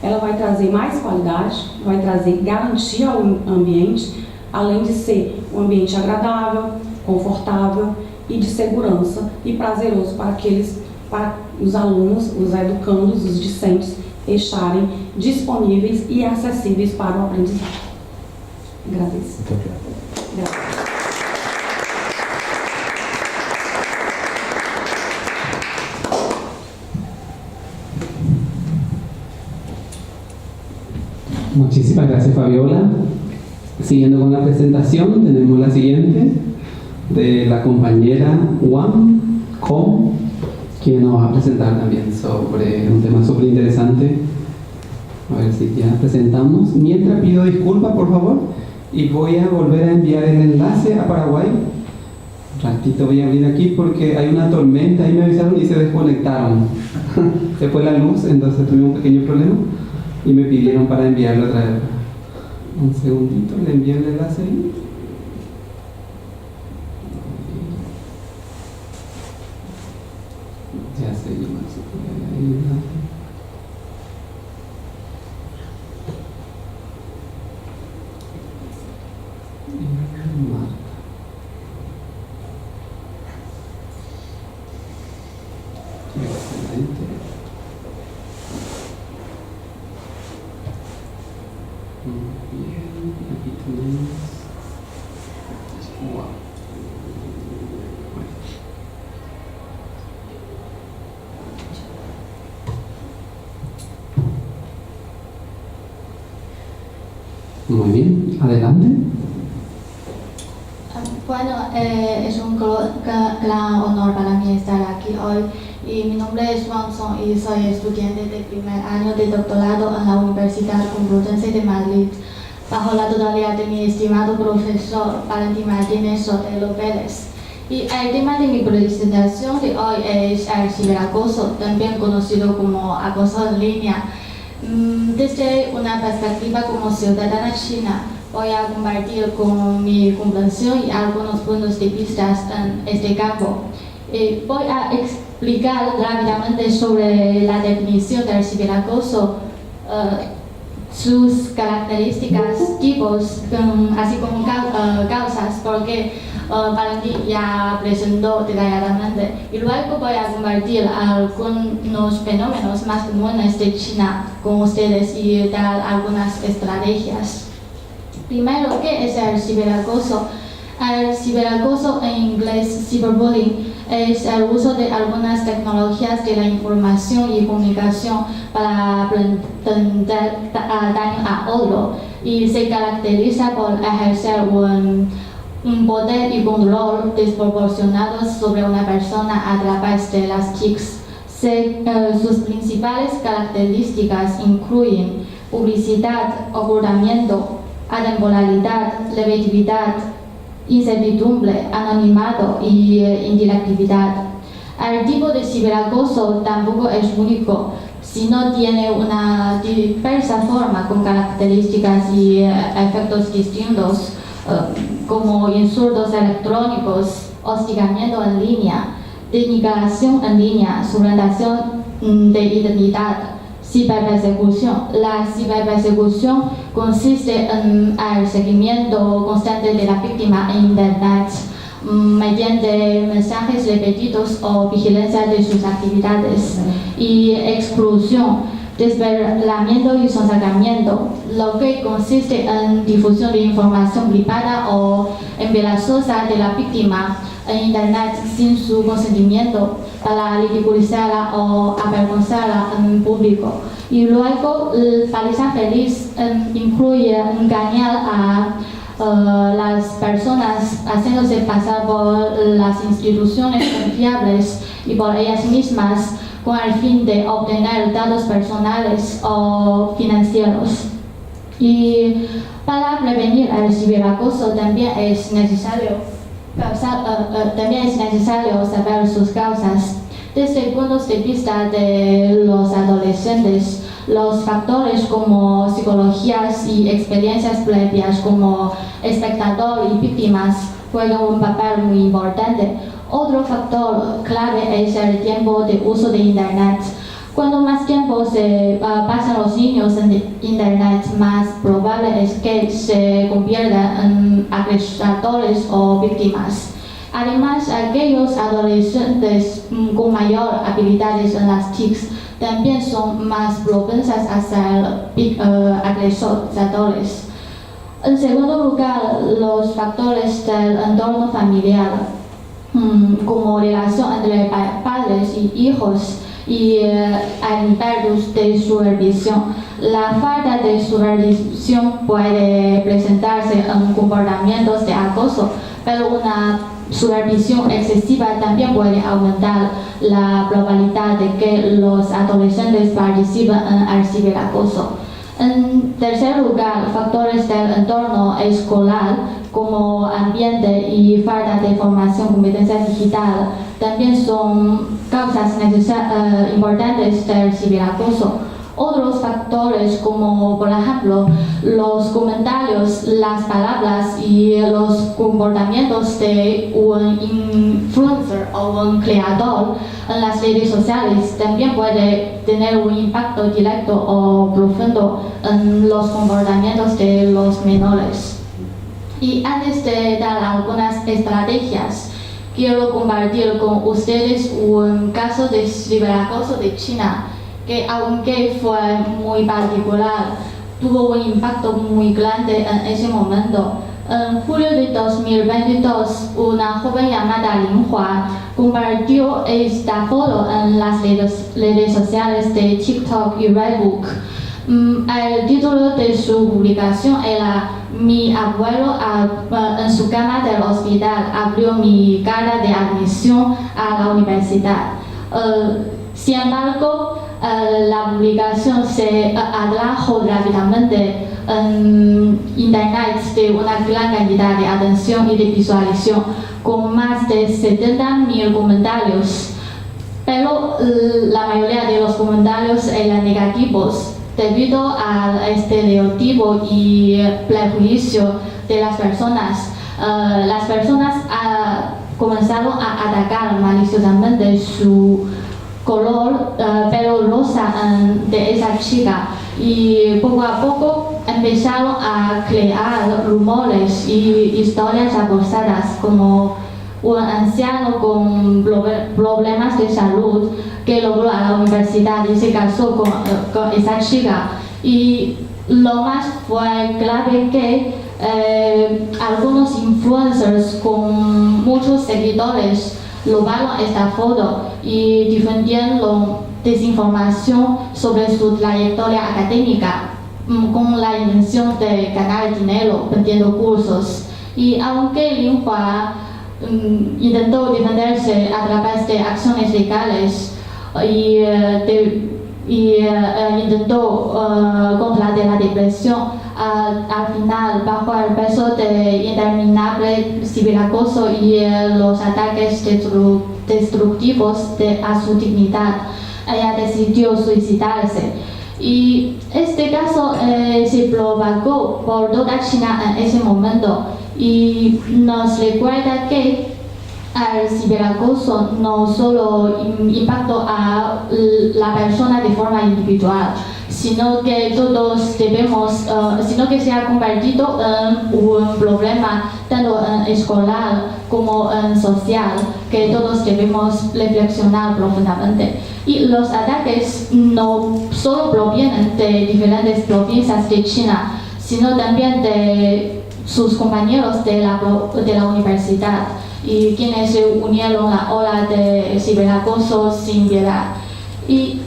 ela vai trazer mais qualidade, vai trazer garantia ao ambiente, além de ser um ambiente agradável, confortável e de segurança e prazeroso para os alunos, os educandos, os discentes estarem disponíveis e acessíveis para o aprendizado. Agradeço. Muito obrigado. Muchísimas gracias, Fabiola. Siguiendo con la presentación, tenemos la siguiente de la compañera Wang Kong, quien nos va a presentar también sobre un tema súper interesante. A ver si ya presentamos. Mientras pido disculpas, por favor, y voy a volver a enviar el enlace a Paraguay. Un ratito voy a abrir aquí porque hay una tormenta, ahí me avisaron y se desconectaron. Se fue la luz, entonces tuvimos un pequeño problema y me pidieron para enviarlo otra vez. Un segundito, le envío el enlace ahí. Ya seguimos. Excelente. Bien, aquí tenemos. Wow. Muy bien, adelante. Bueno, es un gran honor para mí estar aquí hoy y mi nombre es Wang Song y soy estudiante de primer año de doctorado en la Universidad Complutense de Madrid, bajo la tutoría de mi estimado profesor Valentín Martínez Sotelo Pérez. Y el tema de mi presentación de hoy es el ciberacoso, también conocido como acoso en línea. Desde una perspectiva como ciudadana china, voy a compartir con mi comprensión y algunos puntos de vista en este campo. Voy a explicar rápidamente sobre la definición del ciberacoso, sus características, tipos, así como causas, porque Valentín ya presentó detalladamente. Y luego voy a compartir algunos fenómenos más comunes de China con ustedes y dar algunas estrategias. Primero, ¿qué es el ciberacoso? El ciberacoso, en inglés cyberbullying, es el uso de algunas tecnologías de la información y comunicación para pretender daño a otro y se caracteriza por ejercer un poder y control desproporcionados sobre una persona a través de las TICs. Sus principales características incluyen publicidad, ocultamiento, atemporalidad, relatividad, incertidumbre, anonimato y interactividad. El tipo de ciberacoso tampoco es único, sino tiene una diversa forma con características y efectos distintos, como insultos electrónicos, hostigamiento en línea, denigración en línea, suplantación de identidad, ciberpersecución. La ciberpersecución consiste en el seguimiento constante de la víctima en Internet mediante mensajes repetidos o vigilancia de sus actividades, y exclusión, desvelamiento y sonsacamiento, lo que consiste en difusión de información privada o embarazosa de la víctima en Internet sin su consentimiento, para ridiculizarla o avergonzarla en público. Y luego, paliza feliz incluye engañar a las personas haciéndose pasar por las instituciones confiables y por ellas mismas con el fin de obtener datos personales o financieros. Y para prevenir el ciberacoso también es necesario saber sus causas. Desde puntos de vista de los adolescentes, los factores como psicologías y experiencias previas como espectador y víctimas juegan un papel muy importante. Otro factor clave es el tiempo de uso de Internet. Cuanto más tiempo se pasan los niños en Internet, más probable es que se conviertan en agresores o víctimas. Además, aquellos adolescentes con mayor habilidades en las TICs también son más propensas a ser agresores. En segundo lugar, los factores del entorno familiar, como relación entre padres y hijos y el nivel de supervisión. La falta de supervisión puede presentarse en comportamientos de acoso, pero una supervisión excesiva también puede aumentar la probabilidad de que los adolescentes participen en el ciberacoso. En tercer lugar, factores del entorno escolar como ambiente y falta de formación en competencia digital también son causas importantes del ciberacoso. Otros factores como, por ejemplo, los comentarios, las palabras y los comportamientos de un influencer o un creador en las redes sociales también puede tener un impacto directo o profundo en los comportamientos de los menores. Y antes de dar algunas estrategias, quiero compartir con ustedes un caso de ciberacoso de China que, aunque fue muy particular, tuvo un impacto muy grande en ese momento. En julio de 2022, una joven llamada Lin Hua compartió esta foto en las redes sociales de TikTok y Redbook. El título de su publicación era "Mi abuelo en su cama del hospital abrió mi carta de admisión a la universidad". Sin embargo, la publicación se atrajo rápidamente en Internet de una gran cantidad de atención y de visualización, con más de 70.000 comentarios. Pero la mayoría de los comentarios eran negativos, debido al estereotipo y prejuicio de las personas. Las personas comenzaron a atacar maliciosamente su color pelo rosa de esa chica, y poco a poco empezaron a crear rumores y historias abusadas, como un anciano con problemas de salud que logró a la universidad y se casó con esa chica. Y lo más fue grave que algunos influencers con muchos seguidores robaron esta foto y difundieron desinformación sobre su trayectoria académica con la intención de ganar dinero vendiendo cursos. Y aunque Lin Hua intentó defenderse a través de acciones legales y intentó contra la depresión, al final, bajo el peso de interminable ciberacoso y los ataques destructivos a su dignidad, ella decidió suicidarse. Y este caso se propagó por toda China en ese momento, y nos recuerda que el ciberacoso no solo impactó a la persona de forma individual, sino que todos debemos, sino que se ha convertido en un problema tanto en escolar como en social, que todos debemos reflexionar profundamente. Y los ataques no solo provienen de diferentes provincias de China, sino también de sus compañeros de la universidad, y quienes se unieron a la ola de ciberacoso sin piedad. Y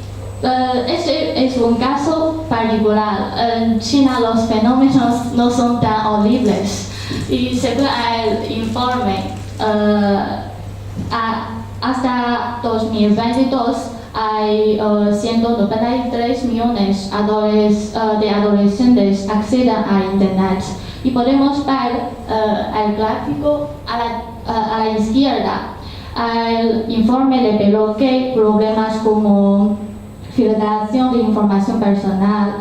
este es un caso particular. En China los fenómenos no son tan horribles. Y según el informe, hasta 2022 hay 193 millones de adolescentes acceden a Internet. Y podemos ver el gráfico a la izquierda. El informe reveló que problemas como filtración de información personal,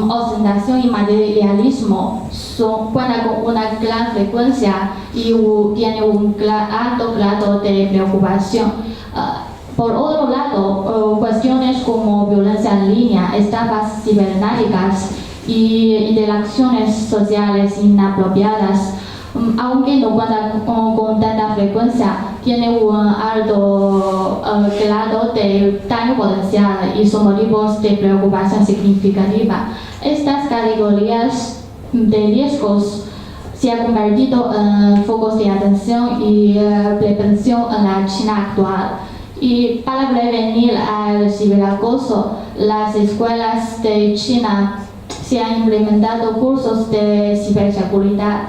ostentación y materialismo cuentan con una gran frecuencia y tiene un alto grado de preocupación. Por otro lado, cuestiones como violencia en línea, estafas cibernéticas y interacciones sociales inapropiadas, aunque no cuentan con tanta frecuencia, tienen un alto grado de daño potencial y son motivos de preocupación significativa. Estas categorías de riesgos se han convertido en focos de atención y prevención en la China actual. Y para prevenir el ciberacoso, las escuelas de China se han implementado cursos de ciberseguridad.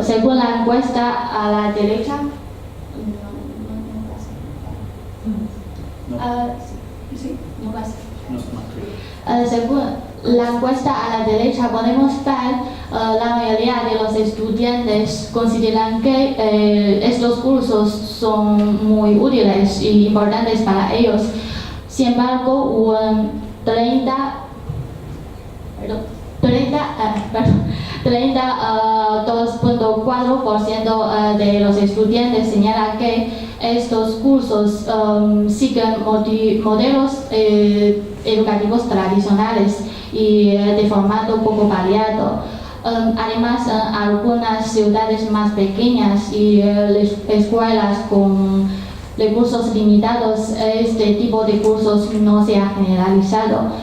Según la encuesta a la derecha, según la encuesta a la derecha podemos ver la mayoría de los estudiantes consideran que estos cursos son muy útiles y importantes para ellos. Sin embargo, un 32.4% de los estudiantes señala que estos cursos siguen modelos educativos tradicionales y de formato poco variado. Además, en algunas ciudades más pequeñas y escuelas con recursos limitados, este tipo de cursos no se ha generalizado,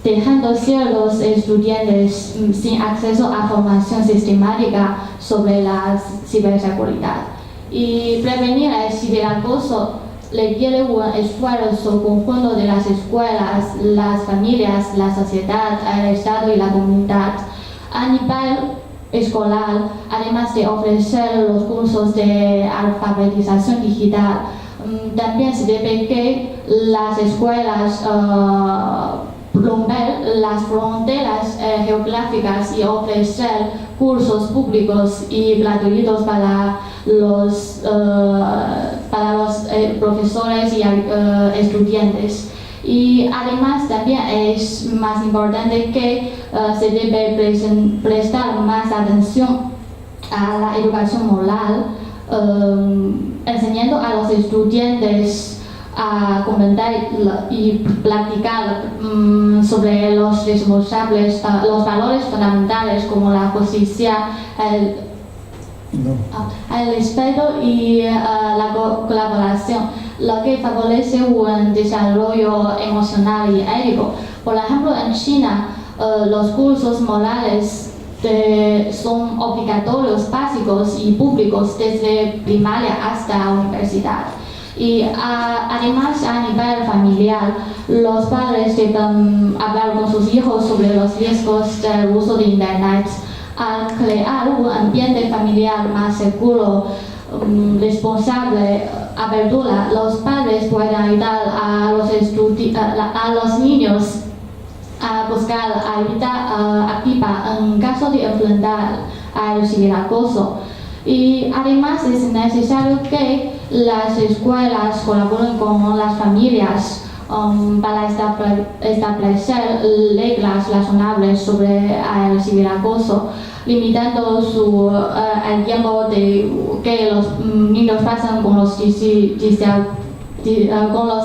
dejando ciertos estudiantes sin acceso a formación sistemática sobre la ciberseguridad. Y prevenir el ciberacoso requiere un esfuerzo conjunto de las escuelas, las familias, la sociedad, el Estado y la comunidad. A nivel escolar, además de ofrecer los cursos de alfabetización digital, también se debe que las escuelas romper las fronteras geográficas y ofrecer cursos públicos y gratuitos para los profesores y estudiantes. Y además también es más importante que se debe prestar más atención a la educación moral, enseñando a los estudiantes a comentar y practicar sobre los responsables, los valores fundamentales como la justicia, el respeto y la colaboración, lo que favorece un desarrollo emocional y ético. Por ejemplo, en China, los cursos morales son obligatorios, básicos y públicos desde primaria hasta universidad. Y además, a nivel familiar, los padres deben hablar con sus hijos sobre los riesgos del uso de Internet. Al crear un ambiente familiar más seguro, responsable, apertura, los padres pueden ayudar a los niños a buscar ayuda activa en caso de enfrentar al ciberacoso. Y además es necesario que las escuelas colaboren con las familias para establecer reglas razonables sobre el ciberacoso, limitando el tiempo que los niños pasan con los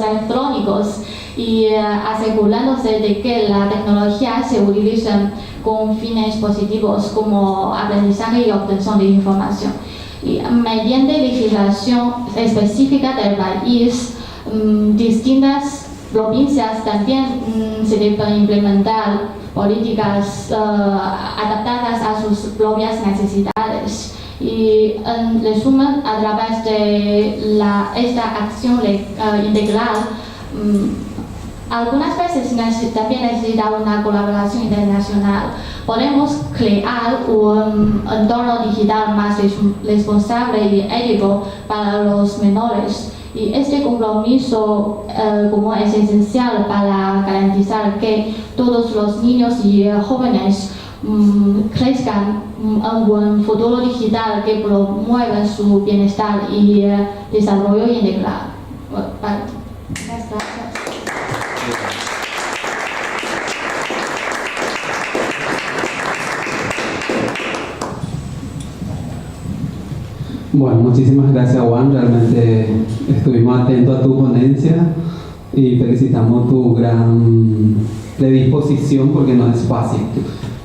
electrónicos y asegurándose de que la tecnología se utilice con fines positivos como aprendizaje y obtención de información. Y mediante legislación específica del país, distintas provincias también se deben implementar políticas adaptadas a sus propias necesidades. Y en resumen, a través de esta acción integral, algunas veces también necesita una colaboración internacional. Podemos crear un entorno digital más responsable y ético para los menores. Y este compromiso como es esencial para garantizar que todos los niños y jóvenes crezcan un buen futuro digital que promueva su bienestar y desarrollo integral. Gracias. Bueno, muchísimas gracias, Juan. Realmente estuvimos atentos a tu ponencia y felicitamos tu gran predisposición porque no es fácil,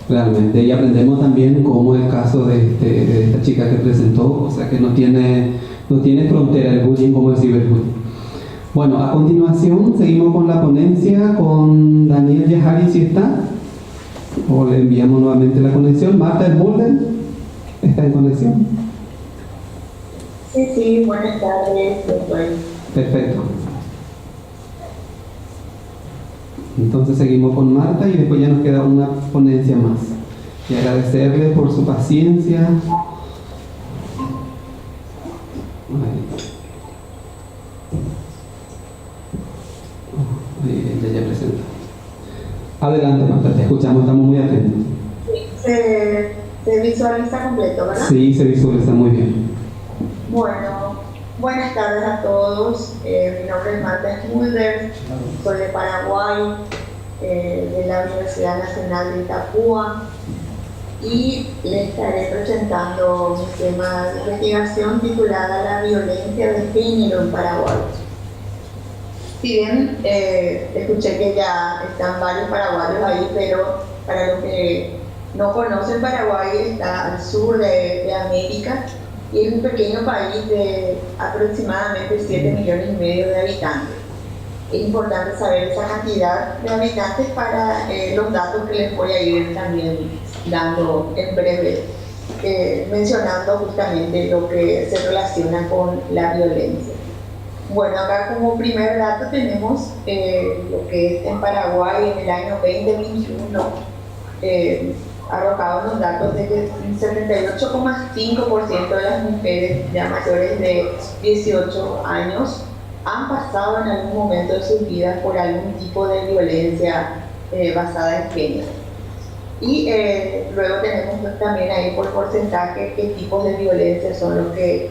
realmente. Y aprendemos también cómo el caso de esta chica que presentó, o sea que no tiene frontera el bullying como el ciberbullying. Bueno, a continuación seguimos con la ponencia con Daniel Yahari, si está, o le enviamos nuevamente la conexión. Marta Mulder, ¿está en conexión? Sí, buenas tardes. Perfecto. Entonces seguimos con Marta y después ya nos queda una ponencia más. Y agradecerle por su paciencia. Ya presenta. Adelante, Marta, te escuchamos, estamos muy atentos. Se visualiza completo, ¿verdad? Sí, se visualiza muy bien. Bueno, buenas tardes a todos. Mi nombre es Marta Mulder, soy de Paraguay, de la Universidad Nacional de Itapúa, y les estaré presentando mi tema de investigación titulada La violencia de género en Paraguay. Si bien escuché que ya están varios paraguayos ahí, pero para los que no conocen, Paraguay está al sur de América y es un pequeño país de aproximadamente 7,5 millones de habitantes. Es importante saber esa cantidad de habitantes para los datos que les voy a ir también dando en breve, mencionando justamente lo que se relaciona con la violencia. Bueno, acá como primer dato tenemos lo que es en Paraguay en el año 2021, arrojados los datos de que el 78,5% de las mujeres ya mayores de 18 años han pasado en algún momento de sus vidas por algún tipo de violencia basada en género. Y luego tenemos también ahí por porcentaje qué tipos de violencia son los que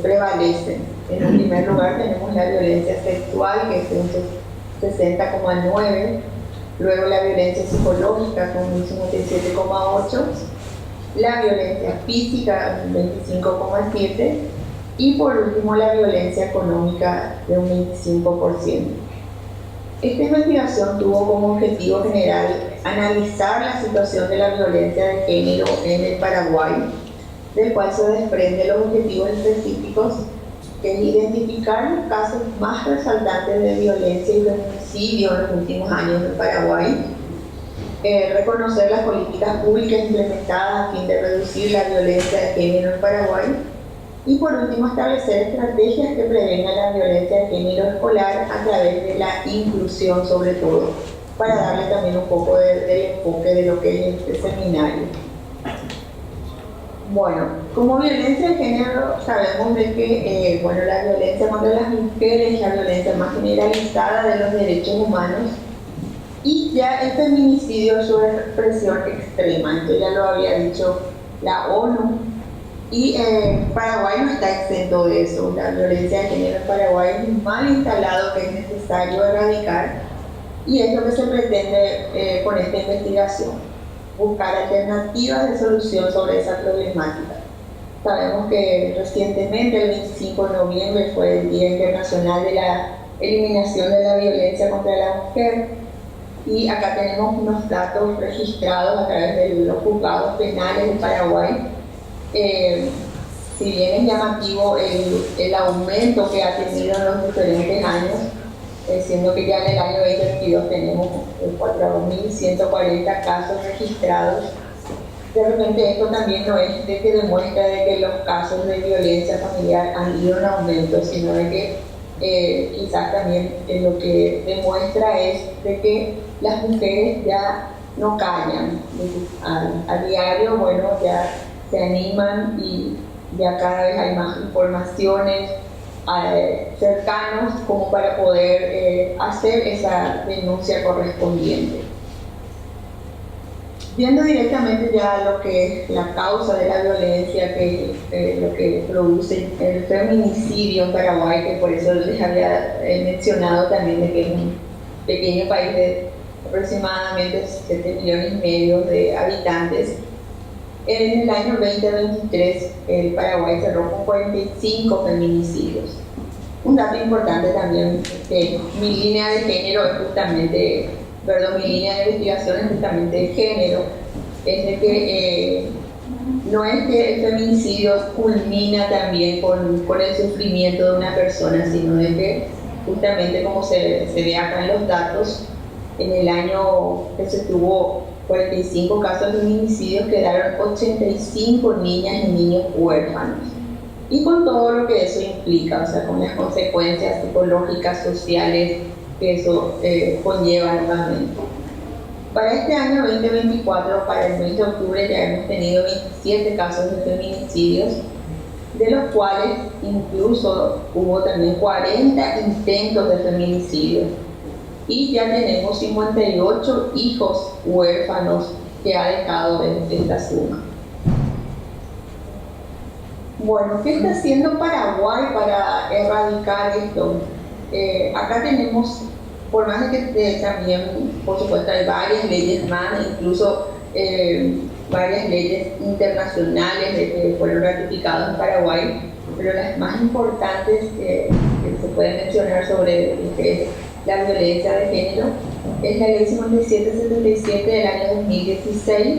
prevalecen. En un primer lugar tenemos la violencia sexual, que es un 60,9%. Luego la violencia psicológica con un 57,8%, la violencia física un 25,7% y por último la violencia económica de un 25%. Esta investigación tuvo como objetivo general analizar la situación de la violencia de género en el Paraguay, del cual se desprenden los objetivos específicos, que es identificar los casos más resaltantes de violencia y feminicidio en los últimos años en Paraguay, reconocer las políticas públicas implementadas a fin de reducir la violencia de género en Paraguay y por último establecer estrategias que prevengan la violencia de género escolar a través de la inclusión sobre todo, para darle también un poco del enfoque de lo que es este seminario. Bueno, como violencia de género sabemos de que la violencia contra las mujeres es la violencia más generalizada de los derechos humanos y ya el feminicidio es su expresión extrema. Esto ya lo había dicho la ONU y Paraguay no está exento de eso. La violencia de género en Paraguay es un mal instalado que es necesario erradicar y es lo que se pretende con esta investigación. Buscar alternativas de solución sobre esa problemática. Sabemos que recientemente, el 25 de noviembre, fue el Día Internacional de la Eliminación de la Violencia contra la Mujer y acá tenemos unos datos registrados a través de los juzgados penales de Paraguay. Si bien es llamativo el aumento que ha tenido en los diferentes años, siendo que ya en el año 2022 tenemos 4.140 casos registrados. De repente esto también no es de que demuestra de que los casos de violencia familiar han ido en aumento, sino de que quizás también lo que demuestra es de que las mujeres ya no callan. A diario, bueno, ya se animan y ya cada vez hay más informaciones cercanos como para poder hacer esa denuncia correspondiente. Viendo directamente ya lo que es la causa de la violencia, que lo que produce el feminicidio en Paraguay, que por eso les había mencionado también de que es un pequeño país de aproximadamente 7,5 millones de habitantes. En el año 2023 el Paraguay cerró con 45 feminicidios. Un dato importante también, que mi línea de género es justamente, mi línea de investigación es justamente de género, es de que no es que el feminicidio culmina también con el sufrimiento de una persona, sino de que justamente como se ve acá en los datos, en el año que se tuvo 45 casos de feminicidios, quedaron 85 niñas y niños huérfanos. Y con todo lo que eso implica, o sea, con las consecuencias psicológicas, sociales que eso conlleva nuevamente. Para este año 2024, para el mes de octubre, ya hemos tenido 27 casos de feminicidios, de los cuales incluso hubo también 40 intentos de feminicidio. Y ya tenemos 58 hijos huérfanos que ha dejado esta suma. Bueno, ¿qué está haciendo Paraguay para erradicar esto? Acá tenemos, por más de que también, por supuesto, hay varias leyes más, incluso varias leyes internacionales que fueron ratificadas en Paraguay, pero las más importantes que se pueden mencionar sobre la violencia de género es la Ley 5777 del año 2016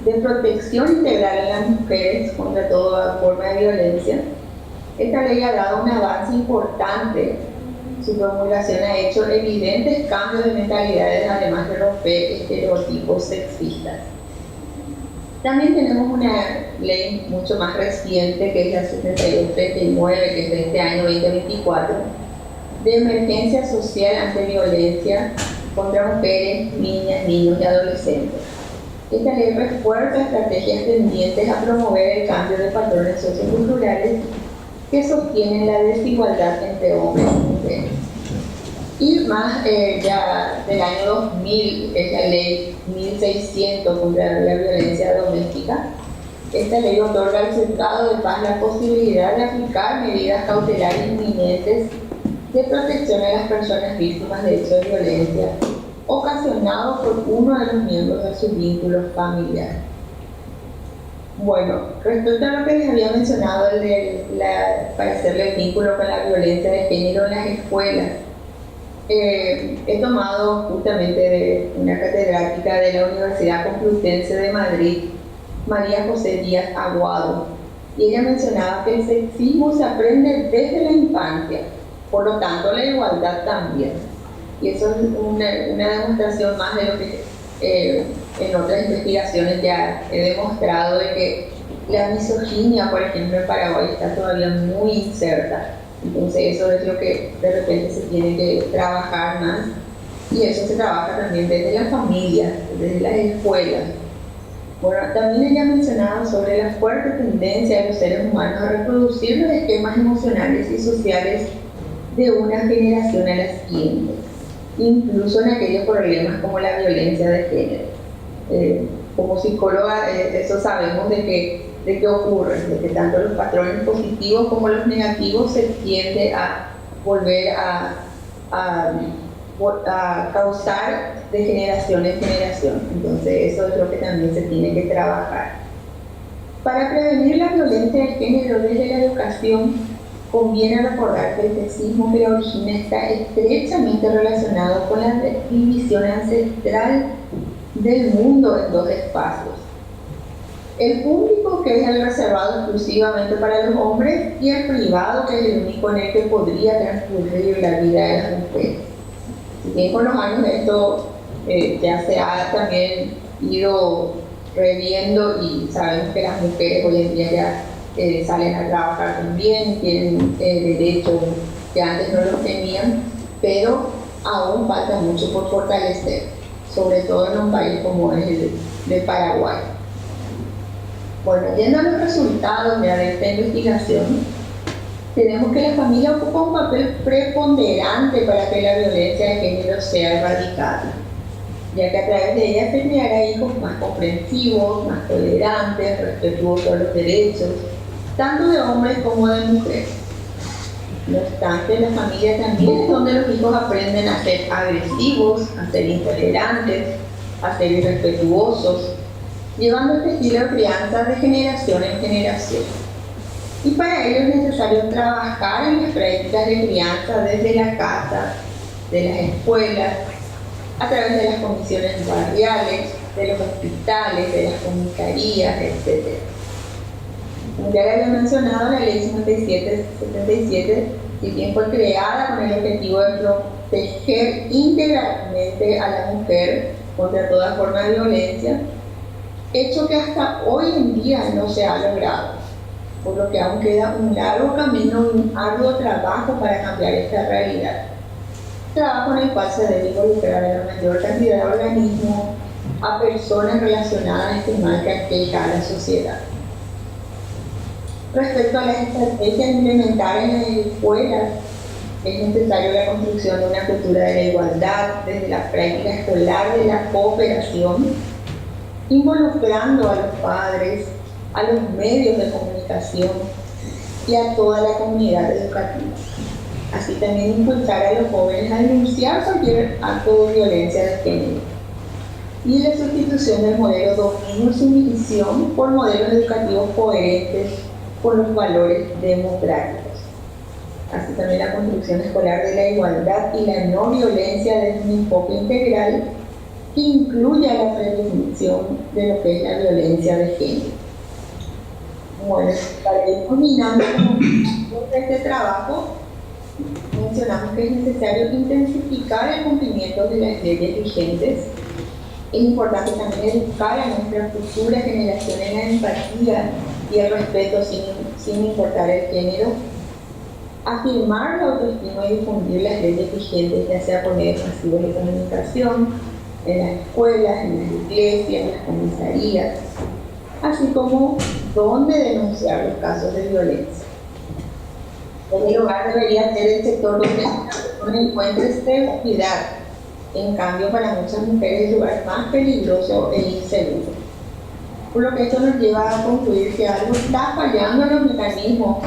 de protección integral a las mujeres contra toda forma de violencia. Esta ley ha dado un avance importante. Su promulgación ha hecho evidentes cambios de mentalidades, además de romper estereotipos sexistas. También tenemos una ley mucho más reciente, que es la 7239, que es de este año 2024, de emergencia social ante violencia contra mujeres, niñas, niños y adolescentes. Esta ley refuerza estrategias tendientes a promover el cambio de patrones socioculturales que sostienen la desigualdad entre hombres y mujeres. Y más ya del año 2000 es la ley 1600 contra la violencia doméstica. Esta ley otorga al Juzgado de Paz la posibilidad de aplicar medidas cautelares inminentes de protección a las personas víctimas de hechos de violencia ocasionados por uno de los miembros de su vínculo familiar. Bueno, respecto a lo que les había mencionado para hacerle el vínculo con la violencia de género en las escuelas, he tomado justamente de una catedrática de la Universidad Complutense de Madrid, María José Díaz Aguado, y ella mencionaba que el sexismo se aprende desde la infancia, por lo tanto la igualdad también. Y eso es una demostración más de lo que en otras investigaciones ya he demostrado, de que la misoginia, por ejemplo, en Paraguay está todavía muy inserta. Entonces eso es lo que de repente se tiene que trabajar más, y eso se trabaja también desde la familia, desde las escuelas. Bueno, también ella mencionaba sobre la fuerte tendencia de los seres humanos a reproducir los esquemas emocionales y sociales de una generación a la siguiente, incluso en aquellos problemas como la violencia de género. Como psicóloga, eso sabemos de qué ocurre, de que tanto los patrones positivos como los negativos se tiende a volver a causar de generación en generación. Entonces eso es lo que también se tiene que trabajar. Para prevenir la violencia de género desde la educación, conviene recordar que el sexismo que la origina está estrechamente relacionado con la división ancestral del mundo en dos espacios: el público, que es el reservado exclusivamente para los hombres, y el privado, que es el único en el que podría transcurrir la vida de las mujeres. Si bien con los años esto ya se ha también ido reviendo, y sabemos que las mujeres hoy en día ya salen a trabajar también, tienen derecho que antes no los tenían, pero aún falta mucho por fortalecer, sobre todo en un país como es el de Paraguay. Bueno, yendo a los resultados de esta investigación, tenemos que la familia ocupa un papel preponderante para que la violencia de género sea erradicada, ya que a través de ella se creará hijos más comprensivos, más tolerantes, respetuosos de los derechos, tanto de hombres como de mujeres. No obstante, la familia también es donde los hijos aprenden a ser agresivos, a ser intolerantes, a ser irrespetuosos, llevando este estilo de crianza de generación en generación. Y para ello es necesario trabajar en las prácticas de crianza desde la casa, de las escuelas, a través de las comisiones barriales, de los hospitales, de las comisarías, etc. Como ya le había mencionado, la Ley 5777, si bien fue creada con el objetivo de proteger integralmente a la mujer contra toda forma de violencia, hecho que hasta hoy en día no se ha logrado, por lo que aún queda un largo camino y un arduo trabajo para cambiar esta realidad. Trabajo en el cual se debe involucrar a la mayor cantidad de organismos, a personas relacionadas a este mal que aqueja a la sociedad. Respecto a las estrategias implementarias en las escuelas, es necesario la construcción de una cultura de la igualdad desde la práctica escolar de la cooperación, involucrando a los padres, a los medios de comunicación y a toda la comunidad educativa. Así también impulsar a los jóvenes a denunciar cualquier acto de violencia de género. Y la sustitución del modelo dominio y sumisión por modelos educativos coherentes con los valores democráticos. Así también la construcción escolar de la igualdad y la no violencia desde un enfoque integral que incluya la prevención de lo que es la violencia de género. Bueno, para ir combinando con este trabajo, mencionamos que es necesario intensificar el cumplimiento de las leyes vigentes. Es importante también educar a nuestra futura generación en la empatía y el respeto sin importar el género, afirmar la autoestima y difundir las leyes vigentes, ya sea por medios masivos de comunicación, en las escuelas, en las iglesias, en las comisarías, así como dónde denunciar los casos de violencia. El hogar debería ser el sector donde la persona encuentre seguridad. En cambio, para muchas mujeres es el lugar más peligroso e inseguro. Por lo que esto nos lleva a concluir que algo está fallando en los mecanismos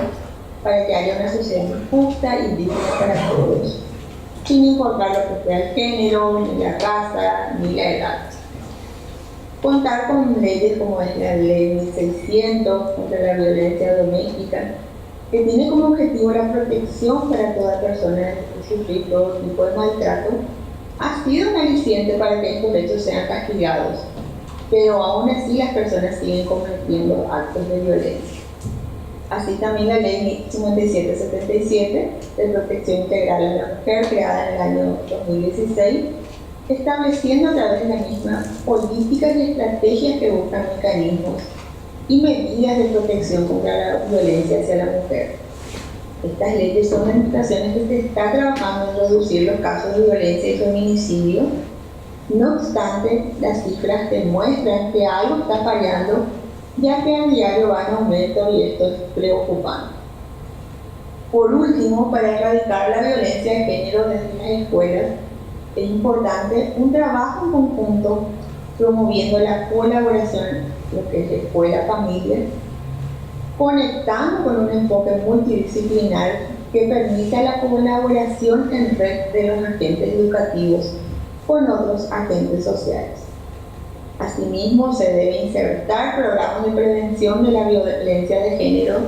para que haya una sociedad más justa y digna para todos, sin importar lo que sea el género, ni la raza, ni la edad. Contar con leyes como es la Ley 1600 contra la violencia doméstica, que tiene como objetivo la protección para toda persona que sufre todo tipo de maltrato, ha sido un aliciente para que estos hechos sean castigados, pero aún así las personas siguen cometiendo actos de violencia. Así también la Ley 5777 de protección integral a la mujer, creada en el año 2016, estableciendo a través de la misma políticas y estrategias que buscan mecanismos y medidas de protección contra la violencia hacia la mujer. Estas leyes son demostraciones que se está trabajando en reducir los casos de violencia y feminicidio. No obstante, las cifras demuestran que algo está fallando, ya que a diario va en aumento y esto es preocupante. Por último, para erradicar la violencia de género desde las escuelas, es importante un trabajo en conjunto promoviendo la colaboración, lo que es escuela-familia, conectando con un enfoque multidisciplinar que permita la colaboración en red de los agentes educativos con otros agentes sociales. Asimismo, se debe insertar programas de prevención de la violencia de género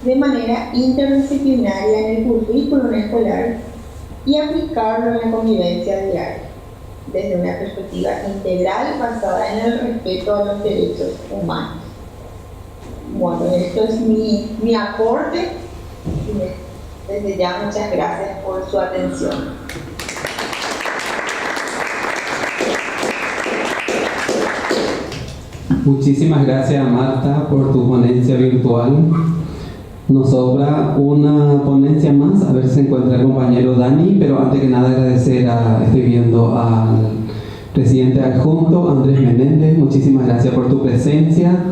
de manera interdisciplinaria en el currículum escolar y aplicarlo en la convivencia diaria, desde una perspectiva integral basada en el respeto a los derechos humanos. Bueno, esto es mi aporte y desde ya muchas gracias por su atención. Muchísimas gracias, Marta, por tu ponencia virtual. Nos sobra una ponencia más, a ver si se encuentra el compañero Dani, pero antes que nada agradecer estoy viendo al presidente adjunto, Andrés Menéndez. Muchísimas gracias por tu presencia.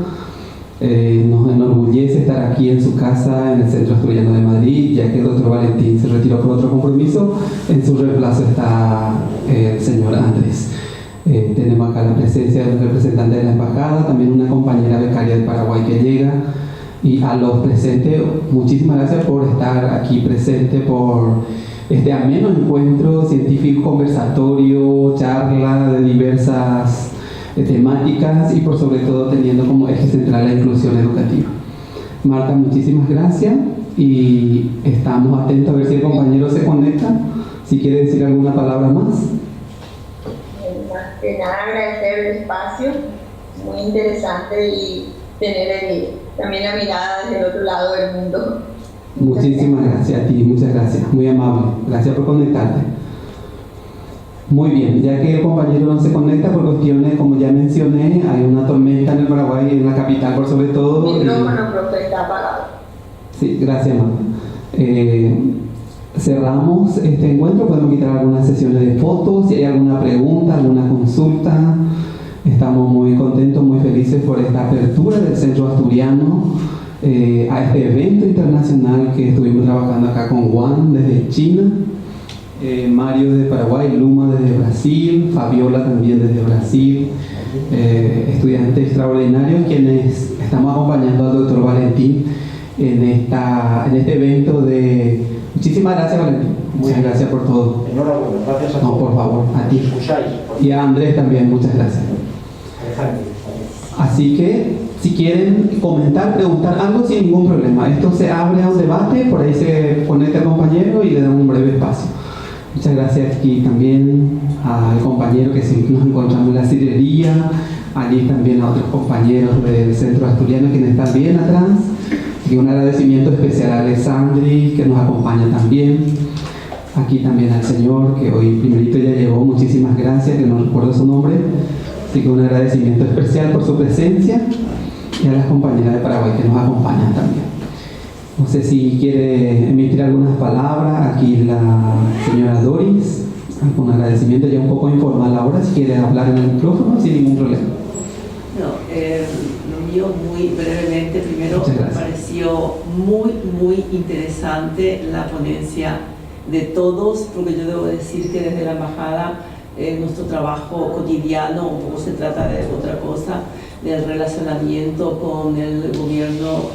Nos enorgullece estar aquí en su casa, en el Centro Asturiano de Madrid, ya que el doctor Valentín se retiró por otro compromiso. En su reemplazo está el señor Andrés. Tenemos acá la presencia del representante de la embajada, también una compañera becaria de Paraguay que llega. Y a los presentes, muchísimas gracias por estar aquí presente, por este ameno encuentro científico, conversatorio, charla de diversas temáticas y por sobre todo teniendo como eje central la inclusión educativa. Marta, muchísimas gracias y estamos atentos a ver si el compañero se conecta, si quiere decir alguna palabra más. Más que nada agradecer el espacio, muy interesante, y tener también la mirada desde el otro lado del mundo. Muchísimas gracias a ti, muchas gracias, muy amable, gracias por conectarte. Muy bien, ya que el compañero no se conecta por cuestiones, como ya mencioné, hay una tormenta en el Paraguay, en la capital por sobre todo. Micrófono, profe, está apagado. Sí, gracias, Marta. Cerramos este encuentro, podemos quitar algunas sesiones de fotos, si hay alguna pregunta, alguna consulta. Estamos muy contentos, muy felices por esta apertura del Centro Asturiano a este evento internacional que estuvimos trabajando acá con Juan desde China, Mario de Paraguay, Luma desde Brasil, Fabiola también desde Brasil, estudiantes extraordinarios quienes estamos acompañando al doctor Valentín en este evento de... Muchísimas gracias, Valentín. Muchas gracias por todo. Enhorabuena, gracias a todos. No, por favor, a ti. Y a Andrés también, muchas gracias. Así que, si quieren comentar, preguntar algo, sin ningún problema. Esto se abre a un debate, por ahí se conecta el compañero y le dan un breve espacio. Muchas gracias aquí también al compañero que siempre nos encontramos en la sidrería, allí también a otros compañeros del Centro Asturiano quienes están bien atrás. Y un agradecimiento especial a Alessandri que nos acompaña también. Aquí también al señor que hoy primerito ya llegó, muchísimas gracias, que no recuerdo su nombre. Así que un agradecimiento especial por su presencia y a las compañeras de Paraguay que nos acompañan también. No sé si quiere emitir algunas palabras, aquí la señora Doris, algún agradecimiento ya un poco informal ahora, si quiere hablar en el micrófono sin ningún problema. Lo mío muy brevemente, primero me pareció muy interesante la ponencia de todos, porque yo debo decir que desde la embajada nuestro trabajo cotidiano un poco se trata de otra cosa, del relacionamiento con el gobierno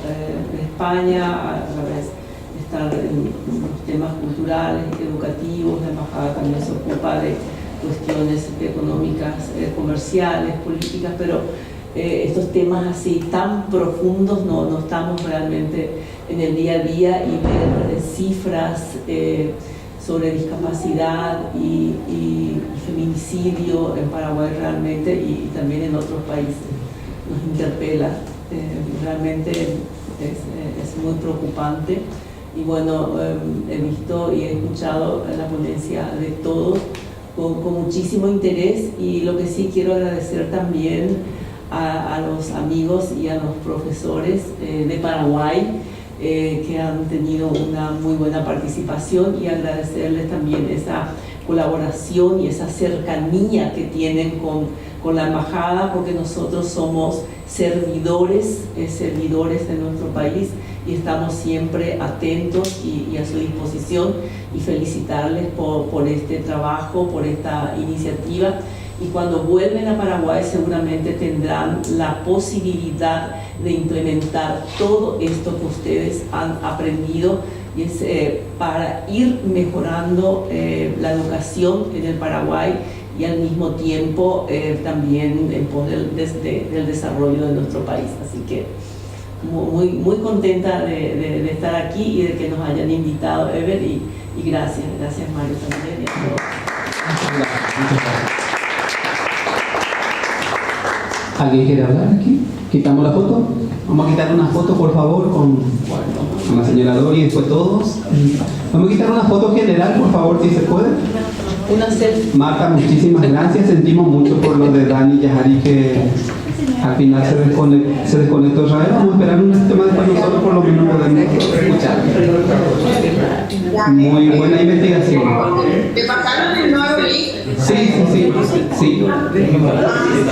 de España, a través de estar en los temas culturales, educativos. La embajada también se ocupa de cuestiones económicas, comerciales, políticas, pero estos temas así tan profundos no estamos realmente en el día a día, y ver cifras sobre discapacidad y feminicidio en Paraguay realmente y también en otros países nos interpela. Realmente es muy preocupante, y bueno, he visto y he escuchado la ponencia de todos con muchísimo interés, y lo que sí quiero agradecer también a los amigos y a los profesores de Paraguay que han tenido una muy buena participación, y agradecerles también esa colaboración y esa cercanía que tienen con la embajada, porque nosotros somos servidores de nuestro país y estamos siempre atentos y a su disposición, y felicitarles por este trabajo, por esta iniciativa. Y cuando vuelven a Paraguay seguramente tendrán la posibilidad de implementar todo esto que ustedes han aprendido, y es para ir mejorando la educación en el Paraguay, y al mismo tiempo también en pos del desarrollo de nuestro país. Así que muy contenta de estar aquí y de que nos hayan invitado, Ever, y gracias Mario también y a todos. Muchas gracias. ¿Alguien quiere hablar aquí? ¿Quitamos la foto? Vamos a quitar una foto, por favor, con la señora Dori y después todos. Vamos a quitar una foto general, por favor, si se puede. Una selfie. Marta, muchísimas gracias. Sentimos mucho por lo de Dani y Yahari, que al final se desconectó otra vez. Vamos a esperar un tema después nosotros por lo menos podemos escuchar. Muy buena investigación. ¿Te pasaron el nuevo link? Sí.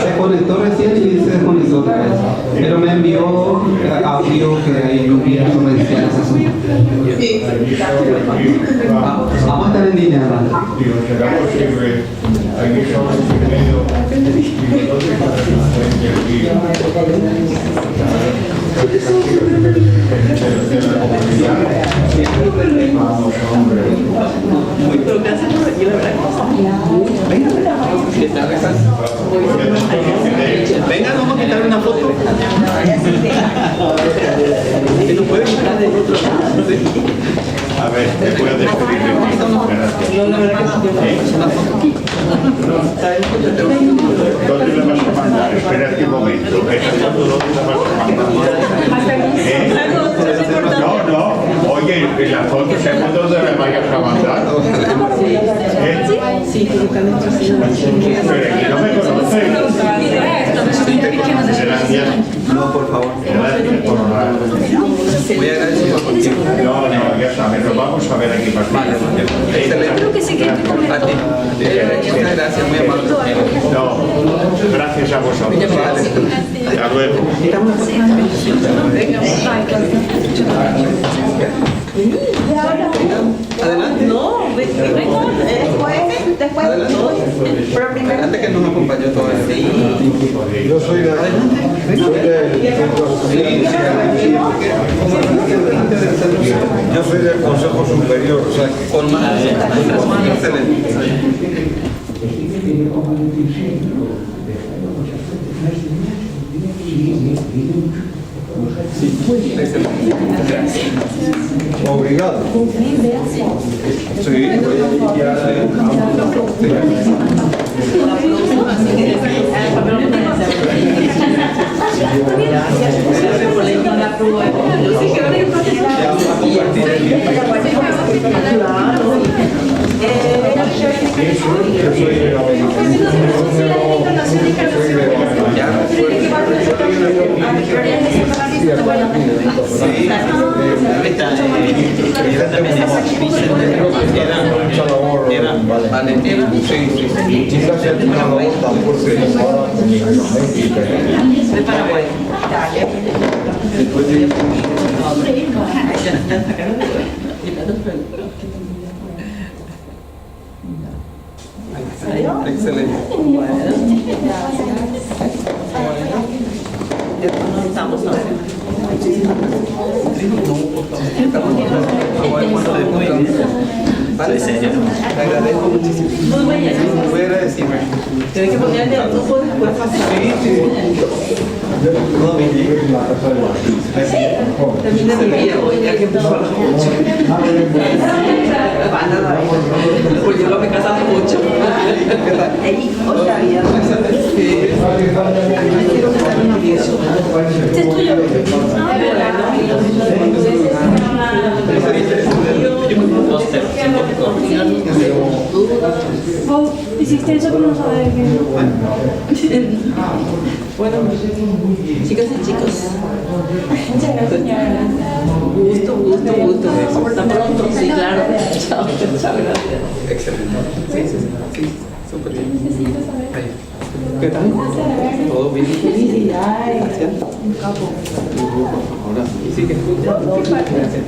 Se conectó recién y se desconectó otra vez. Pero me envió audio que hay un video torrencial ese asunto. Sí. Vamos a estar en línea, ¿verdad? Venga, vamos a quitar una foto. Que no puede quitar del otro lado. A ver, te puedo despedir de ti. No, la verdad que sí, una foto. ¿Dónde la vas a mandar? Espérate un momento. ¿Dónde la vas a mandar? No. Oye, la foto según dónde la vayas a mandar. Sí, pero están introduciendo. Pero aquí no me conoces. No, por favor. Voy a agradecer por tiempo. No, ya sabes, lo vamos a ver aquí más tarde. Creo que sí que a ti. Muchas gracias, muy amable. No, gracias a vosotros. Hasta luego. Adelante. No, después. Pero primero. Antes que nos acompañó todo el día. Yo soy del Yo soy del Consejo Superior, o sea, Con más. Excelente. obrigado. Sí, De Paraguay. excelente. Estamos Vale, te agradezco muchísimo. Muy agradecido. Tienes que ponerle a tu foto después pasar. También de mi vida hoy, ya que empezó a las 8. Pues yo me casaba mucho. Otra vida. Este es tuyo. ¿Vos hiciste eso pero no sabes qué? Bueno, chicas y chicos. Muchas gracias. Gusto. Hasta pronto, sí, claro. Chao, gracias. Excelente. Sí, súper bien. ¿Qué tal? ¿Todo bien? Gracias. Ahora sí que gracias.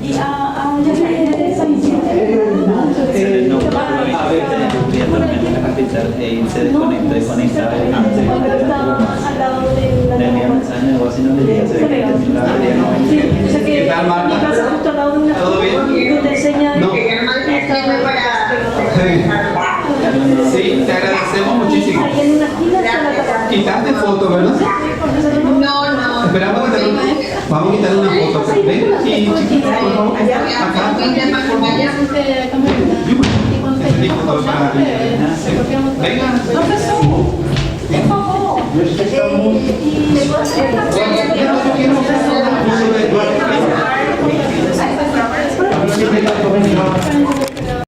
Y ya se San Isidro. No, a ver, en la capital se desconectó y conectaba Cuando estaba al lado de la tenía mensaje de negocio y no le se ve. ¿Qué tal, Marta? Mi casa justo al lado de una ¿Todo bien? que te enseña. No. Sí, te agradecemos muchísimo. Ahí en una esquina está la casa. Quitaste foto, ¿verdad? No. Esperamos que vamos a quitar una foto. Ven aquí, chiquita, por favor. Acá. Venga. Por favor. Yo quiero